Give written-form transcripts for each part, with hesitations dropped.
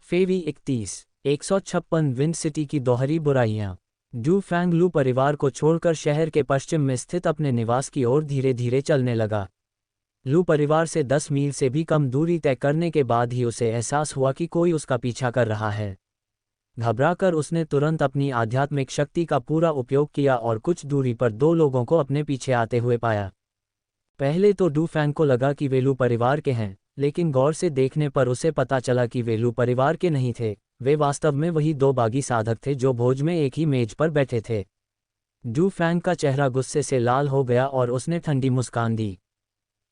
फेवी 31 156 wind city की दोहरी बुराइयां। डू फैंग लू परिवार को छोड़कर शहर के पश्चिम में स्थित अपने निवास की ओर धीरे धीरे चलने लगा। लू परिवार से 10 मील से भी कम दूरी तय करने के बाद ही उसे एहसास हुआ कि कोई उसका पीछा कर रहा है। घबराकर उसने तुरंत अपनी आध्यात्मिक शक्ति का पूरा उपयोग किया और कुछ दूरी पर दो लोगों को अपने पीछे आते हुए पाया। पहले तो डू फैंग को लगा कि वे लू परिवार के हैं, लेकिन गौर से देखने पर उसे पता चला कि वे लू परिवार के नहीं थे। वे वास्तव में वही दो बागी साधक थे जो भोज में एक ही मेज पर बैठे थे। डू फैंग का चेहरा गुस्से से लाल हो गया और उसने ठंडी मुस्कान दी।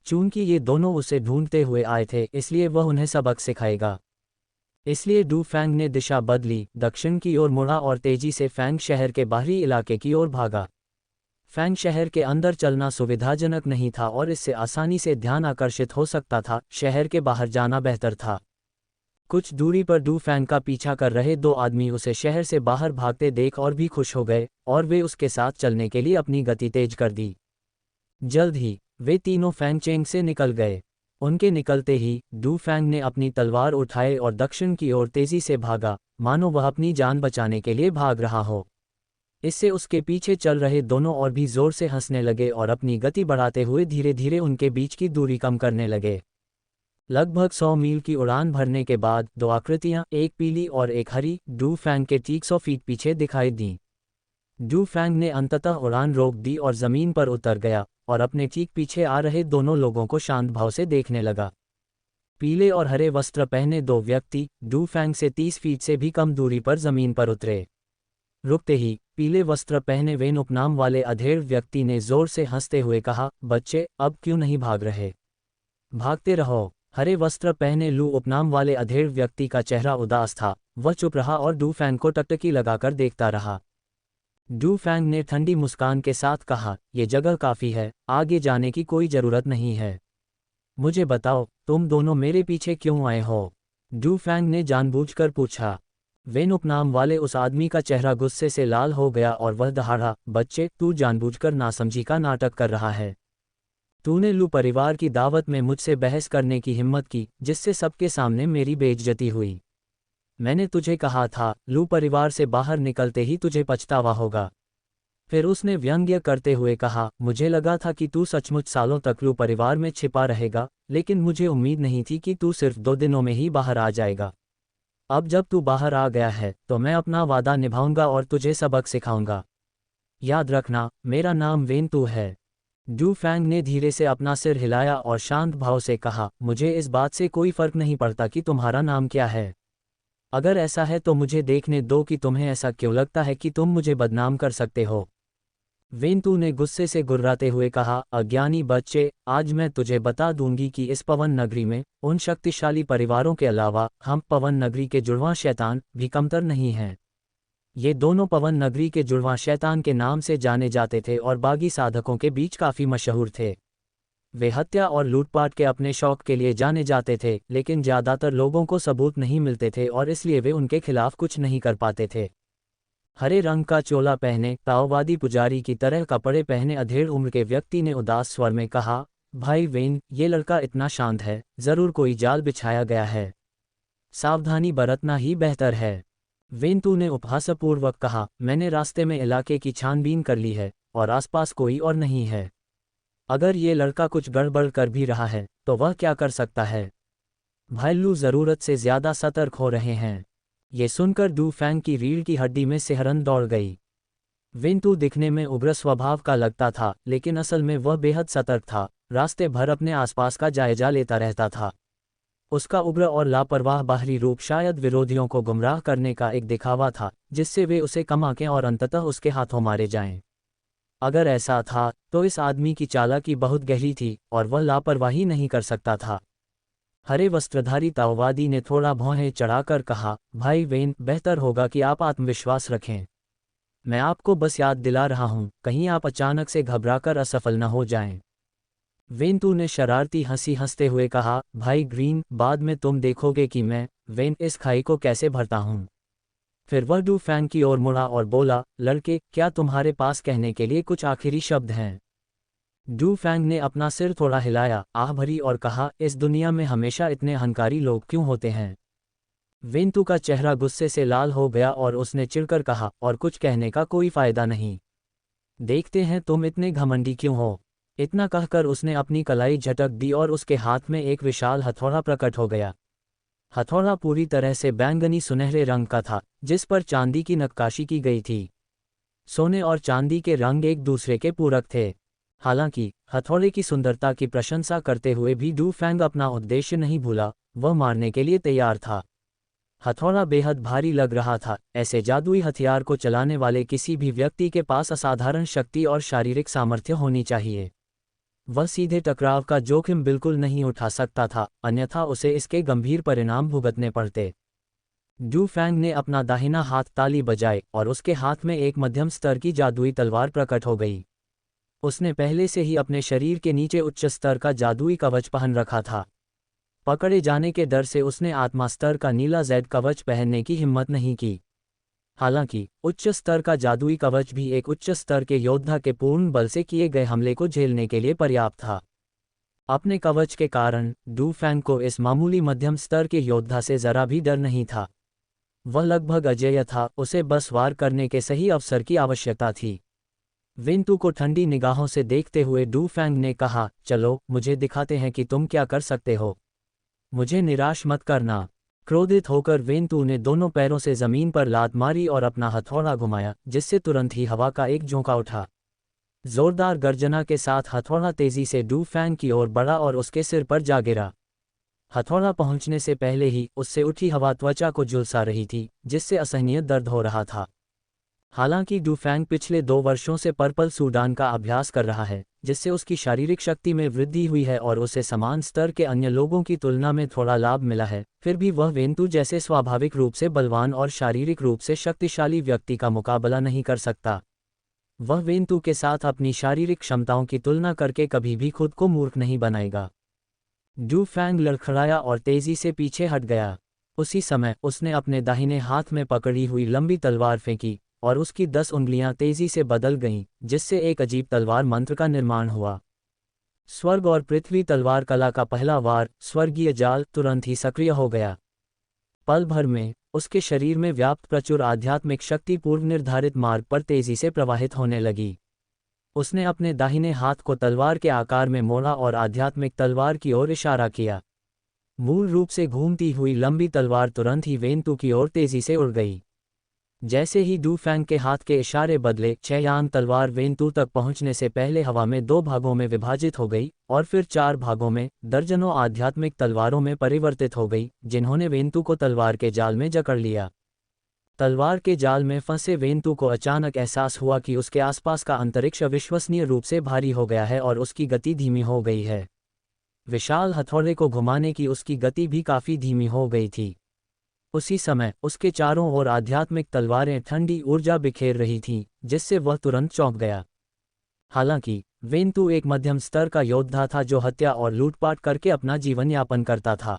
चूंकि ये दोनों उसे ढूंढते हुए आए थे, इसलिए वह उन्हें सबक सिखाएगा। इसलिए डू फैंग ने दिशा बदली, दक्षिण की ओर मुड़ा और तेजी से फैंग शहर के बाहरी इलाके की ओर भागा। फैंग शहर के अंदर चलना सुविधाजनक नहीं था और इससे आसानी से ध्यान आकर्षित हो सकता था। शहर के बाहर जाना बेहतर था। कुछ दूरी पर डू फैंग का पीछा कर रहे दो आदमी उसे शहर से बाहर भागते देख और भी खुश हो गए और वे उसके साथ चलने के लिए अपनी गति तेज कर दी। जल्द ही वे तीनों फैंग चेंग से निकल गए। उनके निकलते ही डू फैंग ने अपनी तलवार उठाए और दक्षिण की ओर तेजी से भागा, मानो वह अपनी जान बचाने के लिए भाग रहा हो। इससे उसके पीछे चल रहे दोनों और भी जोर से हंसने लगे और अपनी गति बढ़ाते हुए धीरे धीरे उनके बीच की दूरी कम करने लगे। लगभग 100 मील की उड़ान भरने के बाद दो आकृतियां, एक पीली और एक हरी, डू फैंग के ठीक 100 फीट पीछे दिखाई दीं। डू फैंग ने अंततः उड़ान रोक दी और जमीन पर उतर गया और अपने ठीक पीछे आ रहे दोनों लोगों को शांत भाव से देखने लगा। पीले और हरे वस्त्र पहने दो व्यक्ति डू फैंग से 30 फीट से भी कम दूरी पर जमीन पर उतरे। रुकते ही पीले वस्त्र पहने वेन उपनाम वाले अधेड़ व्यक्ति ने जोर से हंसते हुए कहा, बच्चे अब क्यों नहीं भाग रहे? भागते रहो। हरे वस्त्र पहने लू उपनाम वाले अधेड़ व्यक्ति का चेहरा उदास था। वह चुप रहा और डू फैंग को टकटकी लगाकर देखता रहा। डू फैंग ने ठंडी मुस्कान के साथ कहा, ये जगह काफ़ी है, आगे जाने की कोई ज़रूरत नहीं है। मुझे बताओ, तुम दोनों मेरे पीछे क्यों आए हो? डू फैंग ने जानबूझकर पूछा। वेन उपनाम वाले उस आदमी का चेहरा गुस्से से लाल हो गया और वह दहाड़ा, बच्चे तू जानबूझकर नासमझी का नाटक कर रहा है। तूने लू परिवार की दावत में मुझसे बहस करने की हिम्मत की, जिससे सबके सामने मेरी बेइज्जती हुई। मैंने तुझे कहा था, लू परिवार से बाहर निकलते ही तुझे पछतावा होगा। फिर उसने व्यंग्य करते हुए कहा, मुझे लगा था कि तू सचमुच सालों तक लू परिवार में छिपा रहेगा, लेकिन मुझे उम्मीद नहीं थी कि तू सिर्फ 2 दिनों में ही बाहर आ जाएगा। अब जब तू बाहर आ गया है तो मैं अपना वादा निभाऊंगा और तुझे सबक सिखाऊंगा। याद रखना, मेरा नाम वेन तू है। डू फैंग ने धीरे से अपना सिर हिलाया और शांत भाव से कहा, मुझे इस बात से कोई फर्क नहीं पड़ता कि तुम्हारा नाम क्या है। अगर ऐसा है तो मुझे देखने दो कि तुम्हें ऐसा क्यों लगता है कि तुम मुझे बदनाम कर सकते हो। वेंतू ने गुस्से से गुर्राते हुए कहा, अज्ञानी बच्चे, आज मैं तुझे बता दूंगी कि इस पवन नगरी में उन शक्तिशाली परिवारों के अलावा हम पवन नगरी के जुड़वां शैतान भी कमतर नहीं हैं। ये दोनों पवन नगरी के जुड़वां शैतान के नाम से जाने जाते थे और बागी साधकों के बीच काफ़ी मशहूर थे। वे हत्या और लूटपाट के अपने शौक के लिए जाने जाते थे, लेकिन ज़्यादातर लोगों को सबूत नहीं मिलते थे और इसलिए वे उनके खिलाफ कुछ नहीं कर पाते थे। हरे रंग का चोला पहने, ताओवादी पुजारी की तरह कपड़े पहने अधेड़ उम्र के व्यक्ति ने उदास स्वर में कहा, भाई वेन, ये लड़का इतना शांत है, ज़रूर कोई जाल बिछाया गया है। सावधानी बरतना ही बेहतर है। वेंतू ने उपहासपूर्वक कहा, मैंने रास्ते में इलाके की छानबीन कर ली है और आसपास कोई और नहीं है। अगर ये लड़का कुछ गड़बड़ कर भी रहा है तो वह क्या कर सकता है? भाईलू ज़रूरत से ज़्यादा सतर्क हो रहे हैं। ये सुनकर डू फैंग की रीढ़ की हड्डी में सिहरन दौड़ गई। वेंतू दिखने में उग्र स्वभाव का लगता था, लेकिन असल में वह बेहद सतर्क था। रास्ते भर अपने आसपास का जायजा लेता रहता था। उसका उग्र और लापरवाह बाहरी रूप शायद विरोधियों को गुमराह करने का एक दिखावा था, जिससे वे उसे कम आंकें और अंततः उसके हाथों मारे जाएं। अगर ऐसा था तो इस आदमी की चालाकी बहुत गहरी थी और वह लापरवाही नहीं कर सकता था। हरे वस्त्रधारी ताओवादी ने थोड़ा भौहें चढ़ाकर कहा, भाई वेन, बेहतर होगा कि आप आत्मविश्वास रखें। मैं आपको बस याद दिला रहा हूं, कहीं आप अचानक से घबराकर असफल न हो जाएं। वेंतू ने शरारती हंसी हंसते हुए कहा, भाई ग्रीन, बाद में तुम देखोगे कि मैं वेन इस खाई को कैसे भरता हूं। फिर वह डू फैंग की ओर मुड़ा और बोला, लड़के, क्या तुम्हारे पास कहने के लिए कुछ आखिरी शब्द हैं? डू फैंग ने अपना सिर थोड़ा हिलाया, आह भरी, और कहा, इस दुनिया में हमेशा इतने अहंकारी लोग क्यों होते हैं? वेंतु का चेहरा गुस्से से लाल हो गया और उसने चिढ़कर कहा, और कुछ कहने का कोई फायदा नहीं। देखते हैं तुम इतने घमंडी क्यों हो। इतना कहकर उसने अपनी कलाई झटक दी और उसके हाथ में एक विशाल हथौड़ा प्रकट हो गया। हथौड़ा पूरी तरह से बैंगनी सुनहरे रंग का था, जिस पर चांदी की नक्काशी की गई थी। सोने और चांदी के रंग एक दूसरे के पूरक थे। हालांकि हथौड़े की सुंदरता की प्रशंसा करते हुए भी डू फैंग अपना उद्देश्य नहीं भूला, वह मारने के लिए तैयार था। हथौड़ा बेहद भारी लग रहा था। ऐसे जादुई हथियार को चलाने वाले किसी भी व्यक्ति के पास असाधारण शक्ति और शारीरिक सामर्थ्य होनी चाहिए। वह सीधे टकराव का जोखिम बिल्कुल नहीं उठा सकता था, अन्यथा उसे इसके गंभीर परिणाम भुगतने पड़ते। डू फैंग ने अपना दाहिना हाथ ताली बजाए और उसके हाथ में एक मध्यम स्तर की जादुई तलवार प्रकट हो गई। उसने पहले से ही अपने शरीर के नीचे उच्च स्तर का जादुई कवच पहन रखा था। पकड़े जाने के डर से उसने आत्मा स्तर का नीला जेड कवच पहनने की हिम्मत नहीं की। हालांकि उच्च स्तर का जादुई कवच भी एक उच्च स्तर के योद्धा के पूर्ण बल से किए गए हमले को झेलने के लिए पर्याप्त था। अपने कवच के कारण डू फैंग को इस मामूली मध्यम स्तर के योद्धा से जरा भी डर नहीं था। वह लगभग अजेय था, उसे बस वार करने के सही अवसर की आवश्यकता थी। वेंतु को ठंडी निगाहों से देखते हुए डू फैंग ने कहा, चलो मुझे दिखाते हैं कि तुम क्या कर सकते हो। मुझे निराश मत करना। क्रोधित होकर वेंतु ने दोनों पैरों से जमीन पर लात मारी और अपना हथौड़ा घुमाया, जिससे तुरंत ही हवा का एक झोंका उठा। जोरदार गर्जना के साथ हथौड़ा तेजी से डू फैंग की ओर बढ़ा और उसके सिर पर जा गिरा। हथौड़ा पहुंचने से पहले ही उससे उठी हवा त्वचा को झुलसा रही थी, जिससे असहनीय दर्द हो रहा था। हालांकि डू फैंग पिछले 2 वर्षों से पर्पल सूडान का अभ्यास कर रहा है, जिससे उसकी शारीरिक शक्ति में वृद्धि हुई है और उसे समान स्तर के अन्य लोगों की तुलना में थोड़ा लाभ मिला है, फिर भी वह वेंतु जैसे स्वाभाविक रूप से बलवान और शारीरिक रूप से शक्तिशाली व्यक्ति का मुकाबला नहीं कर सकता। वह वेंतु के साथ अपनी शारीरिक क्षमताओं की तुलना करके कभी भी खुद को मूर्ख नहीं बनाएगा। डू फैंग लड़खड़ाया और तेजी से पीछे हट गया। उसी समय उसने अपने दाहिने हाथ में पकड़ी हुई लंबी तलवार फेंकी और उसकी 10 उंगलियां तेजी से बदल गईं, जिससे एक अजीब तलवार मंत्र का निर्माण हुआ। स्वर्ग और पृथ्वी तलवार कला का पहला वार, स्वर्गीय जाल, तुरंत ही सक्रिय हो गया। पल भर में उसके शरीर में व्याप्त प्रचुर आध्यात्मिक शक्ति पूर्व निर्धारित मार्ग पर तेजी से प्रवाहित होने लगी। उसने अपने दाहिने हाथ को तलवार के आकार में मोड़ा और आध्यात्मिक तलवार की ओर इशारा किया। मूल रूप से घूमती हुई लंबी तलवार तुरंत ही वेंतु की ओर तेजी से उड़ गई। जैसे ही डू फैंग के हाथ के इशारे बदले, 6 यांग तलवार वेंतु तक पहुंचने से पहले हवा में 2 भागों में विभाजित हो गई और फिर 4 भागों में, दर्जनों आध्यात्मिक तलवारों में परिवर्तित हो गई, जिन्होंने वेंतु को तलवार के जाल में जकड़ लिया। तलवार के जाल में फंसे वेंतु को अचानक एहसास हुआ कि उसके आसपास का अंतरिक्ष अविश्वसनीय रूप से भारी हो गया है और उसकी गति धीमी हो गई है। विशाल हथौड़े को घुमाने की उसकी गति भी काफी धीमी हो गई थी। उसी समय उसके चारों ओर आध्यात्मिक तलवारें ठंडी ऊर्जा बिखेर रही थीं, जिससे वह तुरंत चौंक गया। हालांकि वेंतु एक मध्यम स्तर का योद्धा था जो हत्या और लूटपाट करके अपना जीवन यापन करता था।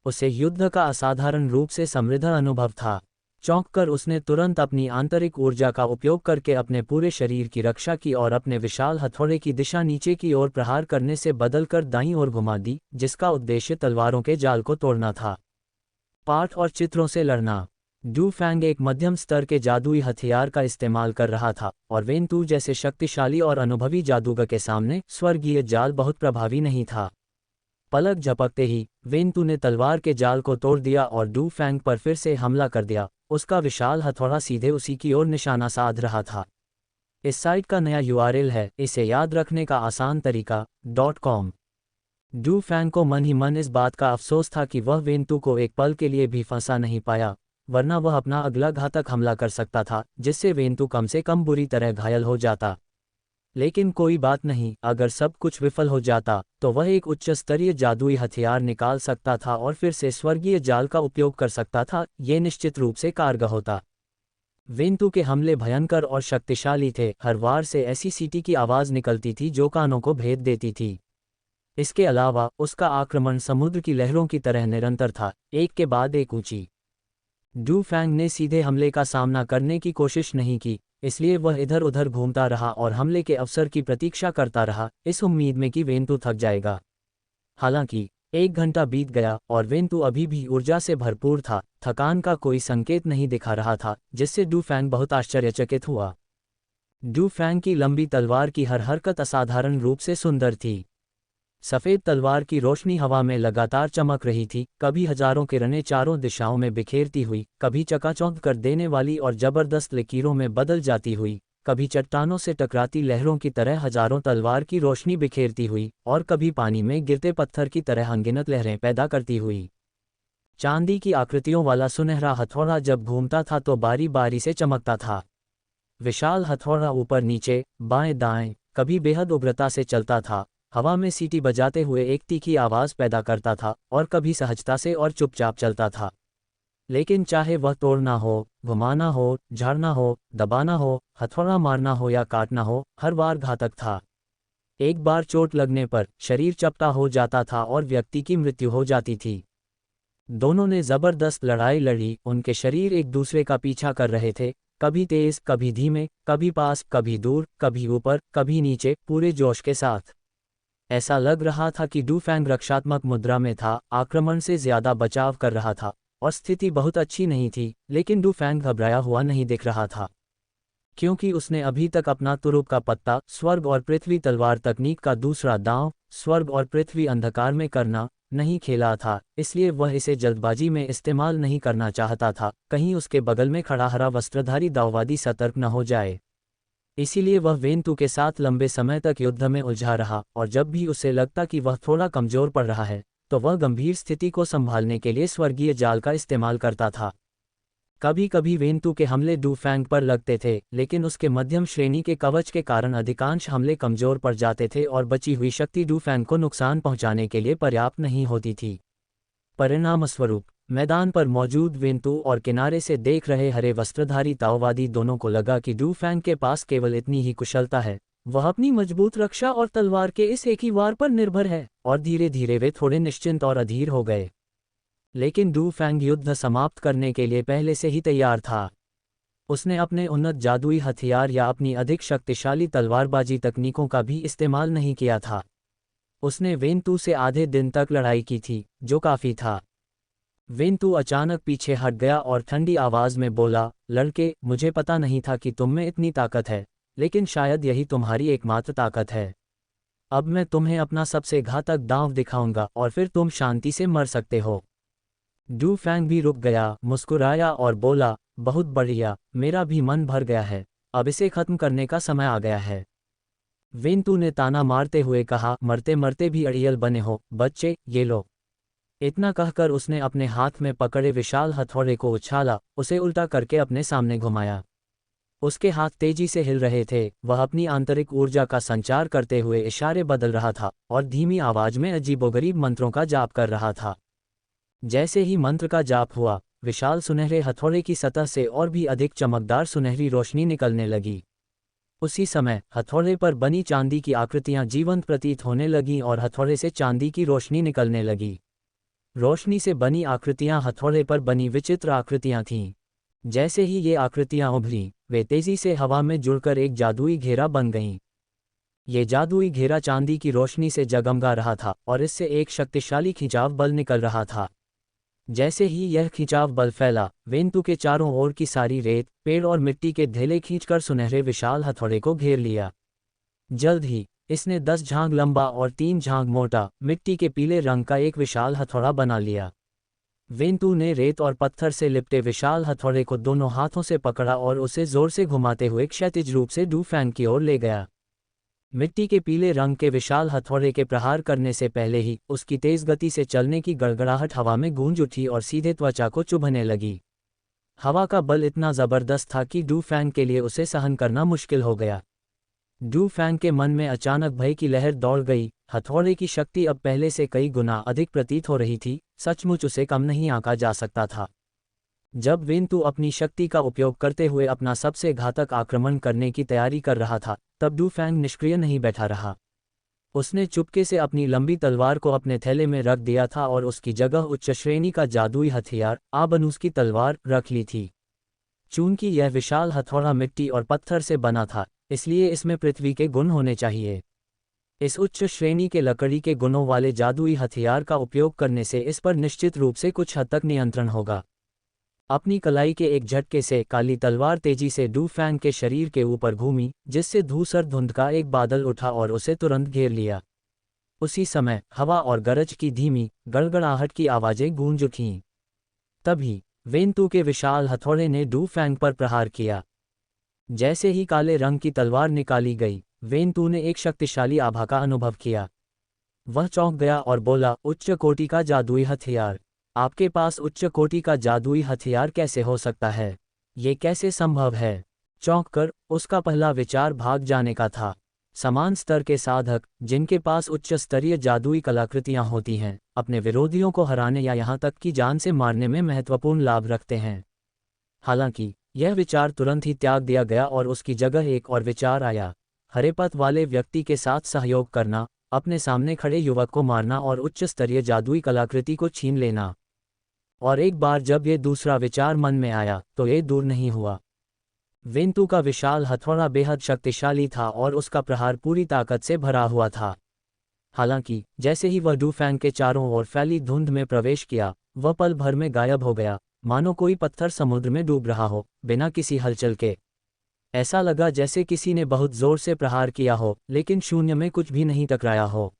उसे युद्ध का असाधारण रूप से समृद्ध अनुभव था। चौंककर उसने तुरंत अपनी आंतरिक ऊर्जा का उपयोग करके अपने पूरे शरीर की रक्षा की और अपने विशाल हथौड़े की दिशा नीचे की ओर प्रहार करने से बदलकर दाईं ओर घुमा दी, जिसका उद्देश्य तलवारों के जाल को तोड़ना था। पाठ और चित्रों से लड़ना। डू फैंग एक मध्यम स्तर के जादुई हथियार का इस्तेमाल कर रहा था और वेंतु जैसे शक्तिशाली और अनुभवी जादूगर के सामने स्वर्गीय जाल बहुत प्रभावी नहीं था। पलक झपकते ही वेंतु ने तलवार के जाल को तोड़ दिया और डू फैंग पर फिर से हमला कर दिया। उसका विशाल हथौड़ा सीधे उसी की ओर निशाना साध रहा था। इस साइट का नया URL है, इसे याद रखने का आसान तरीका .com। डू फैंग को मन ही मन इस बात का अफसोस था कि वह वेंतु को एक पल के लिए भी फंसा नहीं पाया, वरना वह अपना अगला घातक हमला कर सकता था, जिससे वेंतु कम से कम बुरी तरह घायल हो जाता। लेकिन कोई बात नहीं, अगर सब कुछ विफल हो जाता तो वह एक उच्च स्तरीय जादुई हथियार निकाल सकता था और फिर से स्वर्गीय जाल का उपयोग कर सकता था। ये निश्चित रूप से कारगर होता। वेंतु के हमले भयंकर और शक्तिशाली थे। हर वार से ऐसी सीटी की आवाज निकलती थी जो कानों को भेद देती थी। इसके अलावा उसका आक्रमण समुद्र की लहरों की तरह निरंतर था, एक के बाद एक ऊंची। डू फैंग ने सीधे हमले का सामना करने की कोशिश नहीं की, इसलिए वह इधर उधर घूमता रहा और हमले के अवसर की प्रतीक्षा करता रहा, इस उम्मीद में कि वेंतु थक जाएगा। हालांकि 1 घंटा बीत गया और वेंतु अभी भी ऊर्जा से भरपूर था, थकान का कोई संकेत नहीं दिखा रहा था, जिससे डू फैंग बहुत आश्चर्यचकित हुआ। डू फैंग की लंबी तलवार की हर हरकत असाधारण रूप से सुंदर थी। सफ़ेद तलवार की रोशनी हवा में लगातार चमक रही थी, कभी हजारों किरणें चारों दिशाओं में बिखेरती हुई, कभी चकाचौंध कर देने वाली और जबरदस्त लकीरों में बदल जाती हुई, कभी चट्टानों से टकराती लहरों की तरह हजारों तलवार की रोशनी बिखेरती हुई, और कभी पानी में गिरते पत्थर की तरह अनगिनत लहरें पैदा करती हुई। चांदी की आकृतियों वाला सुनहरा हथौड़ा जब घूमता था तो बारी बारी से चमकता था। विशाल हथौड़ा ऊपर नीचे, बाएं दाएं, कभी बेहद उग्रता से चलता था, हवा में सीटी बजाते हुए एक तीखी आवाज़ पैदा करता था, और कभी सहजता से और चुपचाप चलता था। लेकिन चाहे वह तोड़ना हो, घुमाना हो, झाड़ना हो, दबाना हो, हथौड़ा मारना हो या काटना हो, हर बार घातक था। एक बार चोट लगने पर शरीर चपटा हो जाता था और व्यक्ति की मृत्यु हो जाती थी। दोनों ने जबरदस्त लड़ाई लड़ी, उनके शरीर एक दूसरे का पीछा कर रहे थे, कभी तेज, कभी धीमे, कभी पास, कभी दूर, कभी ऊपर, कभी नीचे, पूरे जोश के साथ। ऐसा लग रहा था कि डू फैंग रक्षात्मक मुद्रा में था, आक्रमण से ज्यादा बचाव कर रहा था, और स्थिति बहुत अच्छी नहीं थी, लेकिन डू फैंग घबराया हुआ नहीं दिख रहा था। क्योंकि उसने अभी तक अपना तुरुप का पत्ता, स्वर्ग और पृथ्वी तलवार तकनीक का दूसरा दांव, स्वर्ग और पृथ्वी अंधकार में करना, नहीं खेला था, इसलिए वह इसे जल्दबाजी में इस्तेमाल नहीं करना चाहता था, कहीं उसके बगल में खड़ा हरा वस्त्रधारी दाववादी सतर्क न हो जाए। इसीलिए वह वेंतु के साथ लंबे समय तक युद्ध में उलझा रहा, और जब भी उसे लगता कि वह थोड़ा कमजोर पड़ रहा है, तो वह गंभीर स्थिति को संभालने के लिए स्वर्गीय जाल का इस्तेमाल करता था। कभी कभी वेंतु के हमले डू फैंग पर लगते थे, लेकिन उसके मध्यम श्रेणी के कवच के कारण अधिकांश हमले कमजोर पड़ जाते थे और बची हुई शक्ति डू फैंग को नुकसान पहुंचाने के लिए पर्याप्त नहीं होती थी। परिणामस्वरूप मैदान पर मौजूद वेंतु और किनारे से देख रहे हरे वस्त्रधारी ताओवादी दोनों को लगा कि डू फैंग के पास केवल इतनी ही कुशलता है, वह अपनी मजबूत रक्षा और तलवार के इस एक ही वार पर निर्भर है, और धीरे धीरे वे थोड़े निश्चिंत और अधीर हो गए। लेकिन डू फैंग युद्ध समाप्त करने के लिए पहले से ही तैयार था। उसने अपने उन्नत जादुई हथियार या अपनी अधिक शक्तिशाली तलवारबाजी तकनीकों का भी इस्तेमाल नहीं किया था। उसने वेंतु से आधे दिन तक लड़ाई की थी, जो काफी था। वेंतु अचानक पीछे हट गया और ठंडी आवाज में बोला, लड़के, मुझे पता नहीं था कि तुम में इतनी ताकत है, लेकिन शायद यही तुम्हारी एकमात्र ताकत है। अब मैं तुम्हें अपना सबसे घातक दांव दिखाऊंगा और फिर तुम शांति से मर सकते हो। डू फैंग भी रुक गया, मुस्कुराया और बोला, बहुत बढ़िया, मेरा भी मन भर गया है, अब इसे खत्म करने का समय आ गया है। वेंतु ने ताना मारते हुए कहा, मरते मरते भी अड़ियल बने हो, बच्चे, ये लो। इतना कहकर उसने अपने हाथ में पकड़े विशाल हथौड़े को उछाला, उसे उल्टा करके अपने सामने घुमाया। उसके हाथ तेजी से हिल रहे थे, वह अपनी आंतरिक ऊर्जा का संचार करते हुए इशारे बदल रहा था और धीमी आवाज में अजीबोगरीब मंत्रों का जाप कर रहा था। जैसे ही मंत्र का जाप हुआ, विशाल सुनहरे हथौड़े की सतह से और भी अधिक चमकदार सुनहरी रोशनी निकलने लगी। उसी समय हथौड़े पर बनी चांदी की आकृतियां जीवंत प्रतीत होने लगीं और हथौड़े से चांदी की रोशनी निकलने लगी। रोशनी से बनी आकृतियां हथौड़े पर बनी विचित्र आकृतियां थीं। जैसे ही ये आकृतियां उभरीं, वे तेजी से हवा में जुड़कर एक जादुई घेरा बन गईं। ये जादुई घेरा चांदी की रोशनी से जगमगा रहा था और इससे एक शक्तिशाली खिंचाव बल निकल रहा था। जैसे ही यह खिंचाव बल फैला, वेंतु के चारों ओर की सारी रेत, पेड़ और मिट्टी के ढेले खींचकर सुनहरे विशाल हथौड़े को घेर लिया। जल्द ही इसने 10 झांग लंबा और 3 झांग मोटा, मिट्टी के पीले रंग का एक विशाल हथौड़ा बना लिया। वेंतु ने रेत और पत्थर से लिपटे विशाल हथौड़े को दोनों हाथों से पकड़ा और उसे जोर से घुमाते हुए क्षैतिज रूप से डू फैंग की ओर ले गया। मिट्टी के पीले रंग के विशाल हथौड़े के प्रहार करने से पहले ही उसकी तेज गति से चलने की गड़गड़ाहट हवा में गूंज उठी और सीधे त्वचा को चुभने लगी। हवा का बल इतना जबरदस्त था कि डू फैंग के लिए उसे सहन करना मुश्किल हो गया। डू फैंग के मन में अचानक भय की लहर दौड़ गई। हथौड़े की शक्ति अब पहले से कई गुना अधिक प्रतीत हो रही थी, सचमुच उसे कम नहीं आंका जा सकता था। जब वेंतु अपनी शक्ति का उपयोग करते हुए अपना सबसे घातक आक्रमण करने की तैयारी कर रहा था, तब डू फैंग निष्क्रिय नहीं बैठा रहा। उसने चुपके से अपनी लंबी तलवार को अपने थैले में रख दिया था और उसकी जगह उच्च श्रेणी का जादुई हथियार, आबनूस की तलवार, रख ली थी। चूंकि यह विशाल हथौड़ा मिट्टी और पत्थर से बना था, इसलिए इसमें पृथ्वी के गुण होने चाहिए। इस उच्च श्रेणी के लकड़ी के गुणों वाले जादुई हथियार का उपयोग करने से इस पर निश्चित रूप से कुछ हद तक नियंत्रण होगा। अपनी कलाई के एक झटके से काली तलवार तेजी से डू फैंग के शरीर के ऊपर घूमी, जिससे धूसर धुंध का एक बादल उठा और उसे तुरंत घेर लिया। उसी समय हवा और गरज की धीमी गड़गड़ाहट की आवाजें गूंज उठीं। तभी वेंतू के विशाल हथौड़े ने डू फैंग पर प्रहार किया। जैसे ही काले रंग की तलवार निकाली गई, वेंतू ने एक शक्तिशाली आभा का अनुभव किया। वह चौंक गया और बोला, उच्च कोटि का जादुई हथियार। आपके पास उच्च कोटि का जादुई हथियार कैसे हो सकता है? ये कैसे संभव है? चौंककर उसका पहला विचार भाग जाने का था। समान स्तर के साधक, जिनके पास उच्च स्तरीय जादुई कलाकृतियां होती हैं, अपने विरोधियों को हराने या यहाँ तक कि जान से मारने में महत्वपूर्ण लाभ रखते हैं। हालांकि यह विचार तुरंत ही त्याग दिया गया और उसकी जगह एक और विचार आया, हरे पथ वाले व्यक्ति के साथ सहयोग करना, अपने सामने खड़े युवक को मारना और उच्च स्तरीय जादुई कलाकृति को छीन लेना। और एक बार जब ये दूसरा विचार मन में आया तो ये दूर नहीं हुआ। वेंतू का विशाल हथौड़ा बेहद शक्तिशाली था और उसका प्रहार पूरी ताकत से भरा हुआ था। हालांकि जैसे ही वह डू फैंग के चारों ओर फैली धुंध में प्रवेश किया, वह पल भर में गायब हो गया, मानो कोई पत्थर समुद्र में डूब रहा हो, बिना किसी हलचल के। ऐसा लगा जैसे किसी ने बहुत जोर से प्रहार किया हो, लेकिन शून्य में कुछ भी नहीं टकराया हो।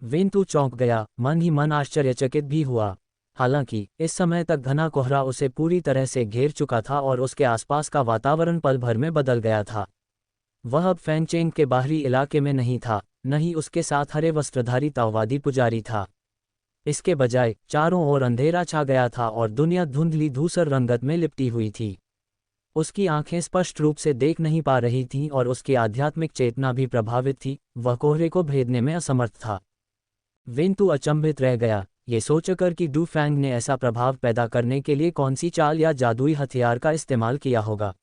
वेंतू चौंक गया, मन ही मन आश्चर्यचकित भी हुआ। हालांकि इस समय तक घना कोहरा उसे पूरी तरह से घेर चुका था और उसके आसपास का वातावरण पल भर में बदल गया था। वह अब फैंगचेंग के बाहरी इलाके में नहीं था, न ही उसके साथ हरे वस्त्रधारी ताओवादी पुजारी था। इसके बजाय चारों ओर अंधेरा छा गया था और दुनिया धुंधली धूसर रंगत में लिपटी हुई थी। उसकी आंखें स्पष्ट रूप से देख नहीं पा रही थीं और उसकी आध्यात्मिक चेतना भी प्रभावित थी, वह कोहरे को भेदने में असमर्थ था। वेंतू अचंभित रह गया, ये सोचकर कि डू फैंग ने ऐसा प्रभाव पैदा करने के लिए कौन सी चाल या जादुई हथियार का इस्तेमाल किया होगा।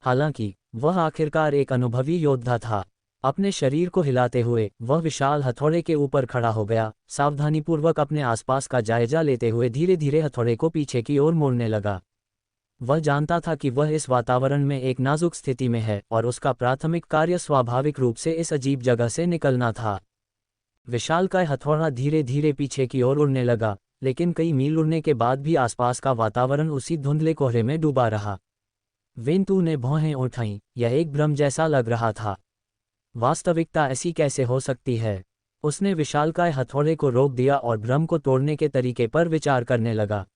हालांकि वह आखिरकार एक अनुभवी योद्धा था। अपने शरीर को हिलाते हुए वह विशाल हथौड़े के ऊपर खड़ा हो गया, सावधानीपूर्वक अपने आसपास का जायजा लेते हुए धीरे धीरे हथौड़े को पीछे की ओर मोड़ने लगा। वह जानता था कि वह इस वातावरण में एक नाजुक स्थिति में है और उसका प्राथमिक कार्य स्वाभाविक रूप से इस अजीब जगह से निकलना था। विशालकाय हथौड़ा धीरे धीरे पीछे की ओर उड़ने लगा, लेकिन कई मील उड़ने के बाद भी आसपास का वातावरण उसी धुंधले कोहरे में डूबा रहा। वेंतू ने भौहें उठाईं, यह एक भ्रम जैसा लग रहा था। वास्तविकता ऐसी कैसे हो सकती है? उसने विशालकाय हथौड़े को रोक दिया और भ्रम को तोड़ने के तरीके पर विचार करने लगा।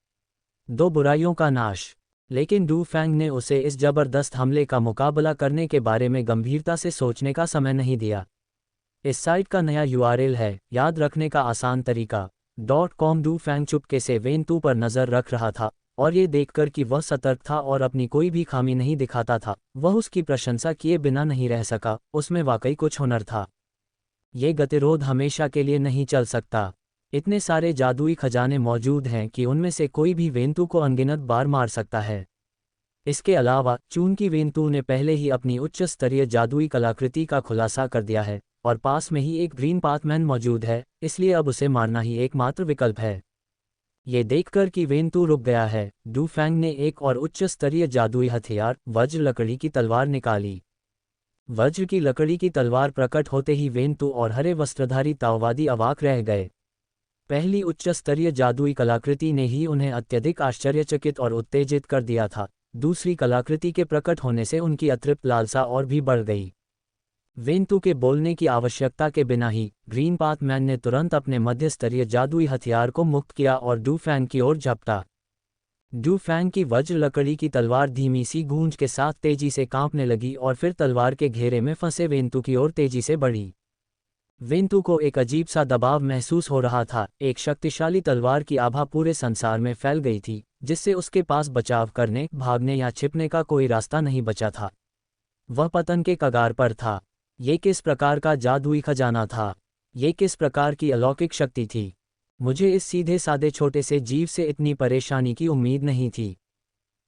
दो बुराइयों का नाश। लेकिन डू फैंग ने उसे इस जबरदस्त हमले का मुकाबला करने के बारे में गंभीरता से सोचने का समय नहीं दिया। इस साइट का नया URL है, याद रखने का आसान तरीका .com। डू फैंग चुपके से वेंतू पर नजर रख रहा था और ये देखकर कि वह सतर्क था और अपनी कोई भी खामी नहीं दिखाता था, वह उसकी प्रशंसा किए बिना नहीं रह सका। उसमें वाकई कुछ हुनर था। ये गतिरोध हमेशा के लिए नहीं चल सकता। इतने सारे जादुई खजाने मौजूद हैं कि उनमें से कोई भी वेंतू को अनगिनत बार मार सकता है। इसके अलावा चूंकि वेंतू ने पहले ही अपनी उच्च स्तरीय जादुई कलाकृति का खुलासा कर दिया है और पास में ही एक ग्रीन पाथमैन मौजूद है, इसलिए अब उसे मारना ही एकमात्र विकल्प है। ये देखकर कि वेंतू रुक गया है, डू फैंग ने एक और उच्च स्तरीय जादुई हथियार वज्र लकड़ी की तलवार निकाली। वज्र की लकड़ी की तलवार प्रकट होते ही वेंतू और हरे वस्त्रधारी ताओवादी अवाक रह गए। पहली उच्च स्तरीय जादुई कलाकृति ने ही उन्हें अत्यधिक आश्चर्यचकित और उत्तेजित कर दिया था, दूसरी कलाकृति के प्रकट होने से उनकी अतृप्त लालसा और भी बढ़ गई। वेंतू के बोलने की आवश्यकता के बिना ही ग्रीन पाथमैन ने तुरंत अपने मध्य स्तरीय जादुई हथियार को मुक्त किया और डू फैंग की ओर झपटा। डू फैंग की वज्र लकड़ी की तलवार धीमी सी गूंज के साथ तेजी से कांपने लगी और फिर तलवार के घेरे में फंसे वेंतू की ओर तेजी से बढ़ी। वेंतू को एक अजीब सा दबाव महसूस हो रहा था, एक शक्तिशाली तलवार की आभा पूरे संसार में फैल गई थी, जिससे उसके पास बचाव करने, भागने या छिपने का कोई रास्ता नहीं बचा था। वह पतन के कगार पर था। ये किस प्रकार का जादुई खजाना था? ये किस प्रकार की अलौकिक शक्ति थी? मुझे इस सीधे सादे छोटे से जीव से इतनी परेशानी की उम्मीद नहीं थी।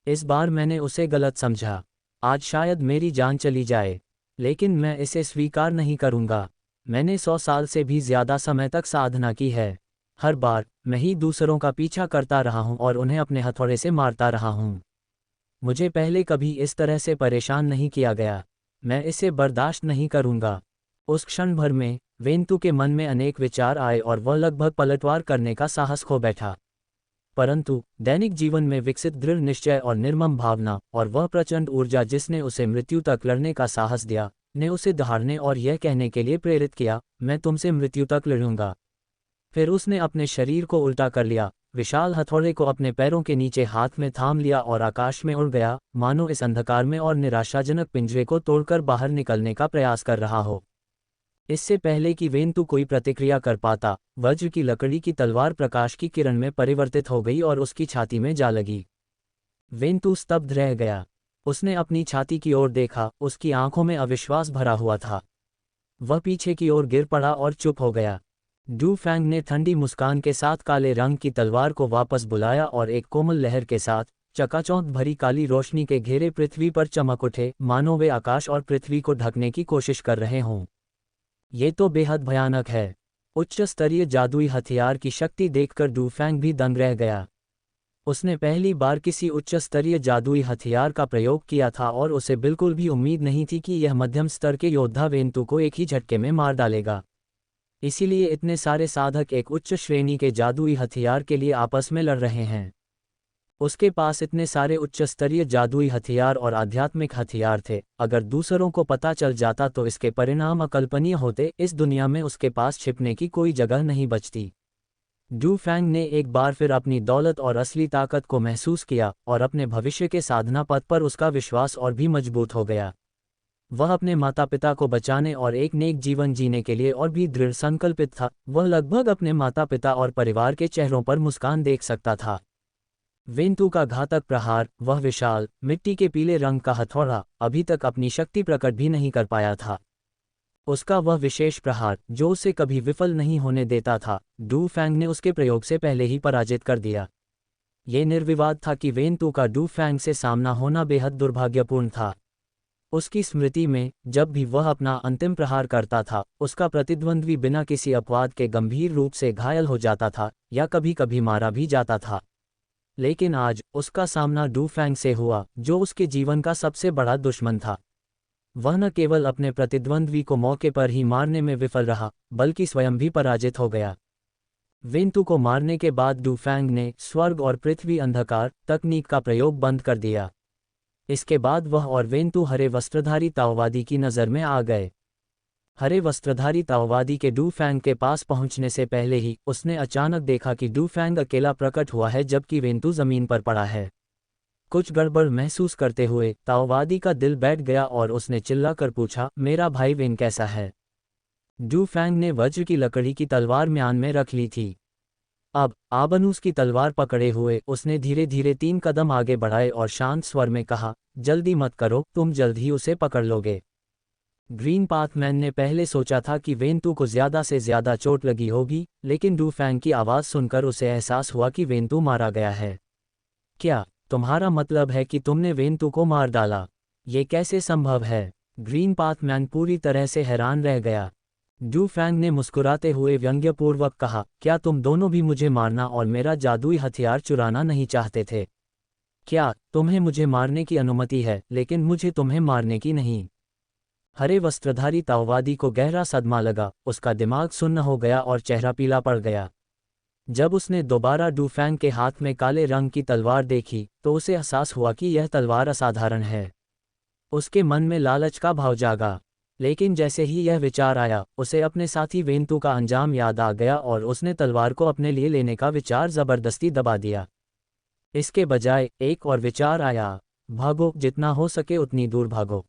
इस बार मैंने उसे गलत समझा। आज शायद मेरी जान चली जाए, लेकिन मैं इसे स्वीकार नहीं करूंगा। मैंने 100 साल से भी ज्यादा समय तक साधना की है। हर बार मैं ही दूसरों का पीछा करता रहा हूं और उन्हें अपने हथौड़े से मारता रहा हूं। मुझे पहले कभी इस तरह से परेशान नहीं किया गया। मैं इसे बर्दाश्त नहीं करूंगा। उस क्षण भर में वेंतू के मन में अनेक विचार आए और वह लगभग पलटवार करने का साहस खो बैठा। परंतु दैनिक जीवन में विकसित दृढ़ निश्चय और निर्मम भावना और वह प्रचंड ऊर्जा जिसने उसे मृत्यु तक लड़ने का साहस दिया, ने उसे दहाड़ने और यह कहने के लिए प्रेरित किया, मैं तुमसे मृत्यु तक लड़ूंगा। फिर उसने अपने शरीर को उल्टा कर लिया, विशाल हथौड़े को अपने पैरों के नीचे हाथ में थाम लिया और आकाश में उड़ गया, मानो इस अंधकार में और निराशाजनक पिंजरे को तोड़कर बाहर निकलने का प्रयास कर रहा हो। इससे पहले कि वेंतु कोई प्रतिक्रिया कर पाता, वज्र की लकड़ी की तलवार प्रकाश की किरण में परिवर्तित हो गई और उसकी छाती में जा लगी। वेंतु स्तब्ध रह गया। उसने अपनी छाती की ओर देखा, उसकी आंखों में अविश्वास भरा हुआ था। वह पीछे की ओर गिर पड़ा और चुप हो गया। डू फैंग ने ठंडी मुस्कान के साथ काले रंग की तलवार को वापस बुलाया और एक कोमल लहर के साथ चकाचौंध भरी काली रोशनी के घेरे पृथ्वी पर चमक उठे, मानो वे आकाश और पृथ्वी को ढकने की कोशिश कर रहे हों। ये तो बेहद भयानक है। उच्च स्तरीय जादुई हथियार की शक्ति देखकर डू फैंग भी दंग रह गया। उसने पहली बार किसी उच्च स्तरीय जादुई हथियार का प्रयोग किया था और उसे बिल्कुल भी उम्मीद नहीं थी कि यह मध्यम स्तर के योद्धा वेंतु को एक ही झटके में मार डालेगा। इसीलिए इतने सारे साधक एक उच्च श्रेणी के जादुई हथियार के लिए आपस में लड़ रहे हैं। उसके पास इतने सारे उच्च स्तरीय जादुई हथियार और आध्यात्मिक हथियार थे, अगर दूसरों को पता चल जाता तो इसके परिणाम अकल्पनीय होते। इस दुनिया में उसके पास छिपने की कोई जगह नहीं बचती। डू फैंग ने एक बार फिर अपनी दौलत और असली ताकत को महसूस किया और अपने भविष्य के साधना पथ पर उसका विश्वास और भी मजबूत हो गया। वह अपने माता पिता को बचाने और एक नेक जीवन जीने के लिए और भी दृढ़ संकल्पित था। वह लगभग अपने माता पिता और परिवार के चेहरों पर मुस्कान देख सकता था। वेंतु का घातक प्रहार, वह विशाल मिट्टी के पीले रंग का हथौड़ा, अभी तक अपनी शक्ति प्रकट भी नहीं कर पाया था। उसका वह विशेष प्रहार जो उसे कभी विफल नहीं होने देता था, डू फैंग ने उसके प्रयोग से पहले ही पराजित कर दिया। ये निर्विवाद था कि वेंतु का डू फैंग से सामना होना बेहद दुर्भाग्यपूर्ण था। उसकी स्मृति में जब भी वह अपना अंतिम प्रहार करता था, उसका प्रतिद्वंद्वी बिना किसी अपवाद के गंभीर रूप से घायल हो जाता था या कभी कभी मारा भी जाता था। लेकिन आज उसका सामना डू फैंग से हुआ, जो उसके जीवन का सबसे बड़ा दुश्मन था। वह न केवल अपने प्रतिद्वंद्वी को मौके पर ही मारने में विफल रहा, बल्कि स्वयं भी पराजित हो गया। वेंतु को मारने के बाद डू फैंग ने स्वर्ग और पृथ्वी अंधकार तकनीक का प्रयोग बंद कर दिया। इसके बाद वह और वेंतु हरे वस्त्रधारी ताओवादी की नज़र में आ गए। हरे वस्त्रधारी ताओवादी के डू फैंग के पास पहुंचने से पहले ही उसने अचानक देखा कि डू फैंग अकेला प्रकट हुआ है जबकि वेंतु जमीन पर पड़ा है। कुछ गड़बड़ महसूस करते हुए ताओवादी का दिल बैठ गया और उसने चिल्लाकर पूछा, मेरा भाई वेन कैसा है? डू फैंग ने वज्र की लकड़ी की तलवार म्यान में रख ली थी। अब आबनूस की तलवार पकड़े हुए उसने धीरे धीरे 3 कदम आगे बढ़ाए और शांत स्वर में कहा, जल्दी मत करो, तुम जल्द ही उसे पकड़ लोगे। ग्रीन पाथमैन ने पहले सोचा था कि वेंतु को ज्यादा से ज्यादा चोट लगी होगी, लेकिन डू फैंग की आवाज़ सुनकर उसे एहसास हुआ कि वेंतु मारा गया है। क्या तुम्हारा मतलब है कि तुमने वेंतु को मार डाला? ये कैसे संभव है? ग्रीन पाथमैन पूरी तरह से हैरान रह गया। डू फैंग ने मुस्कुराते हुए व्यंग्यपूर्वक कहा, क्या तुम दोनों भी मुझे मारना और मेरा जादुई हथियार चुराना नहीं चाहते थे? क्या तुम्हें मुझे मारने की अनुमति है, लेकिन मुझे तुम्हें मारने की नहीं? हरे वस्त्रधारी ताओवादी को गहरा सदमा लगा, उसका दिमाग सुन्न हो गया और चेहरा पीला पड़ गया। जब उसने दोबारा डू फैंग के हाथ में काले रंग की तलवार देखी तो उसे एहसास हुआ कि यह तलवार असाधारण है। उसके मन में लालच का भाव जागा, लेकिन जैसे ही यह विचार आया, उसे अपने साथी वेंतु का अंजाम याद आ गया और उसने तलवार को अपने लिए लेने का विचार जबरदस्ती दबा दिया। इसके बजाय एक और विचार आया, भागो, जितना हो सके उतनी दूर भागो।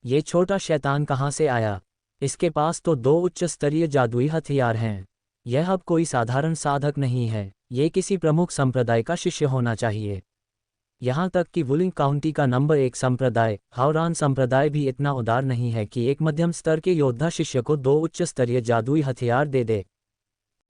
ये छोटा शैतान कहाँ से आया? इसके पास तो 2 उच्च स्तरीय जादुई हथियार हैं। यह अब कोई साधारण साधक नहीं है, ये किसी प्रमुख संप्रदाय का शिष्य होना चाहिए। यहाँ तक कि वुलिंग काउंटी का नंबर 1 संप्रदाय, हावरान संप्रदाय भी इतना उदार नहीं है कि एक मध्यम स्तर के योद्धा शिष्य को 2 उच्च स्तरीय जादुई हथियार दे दे।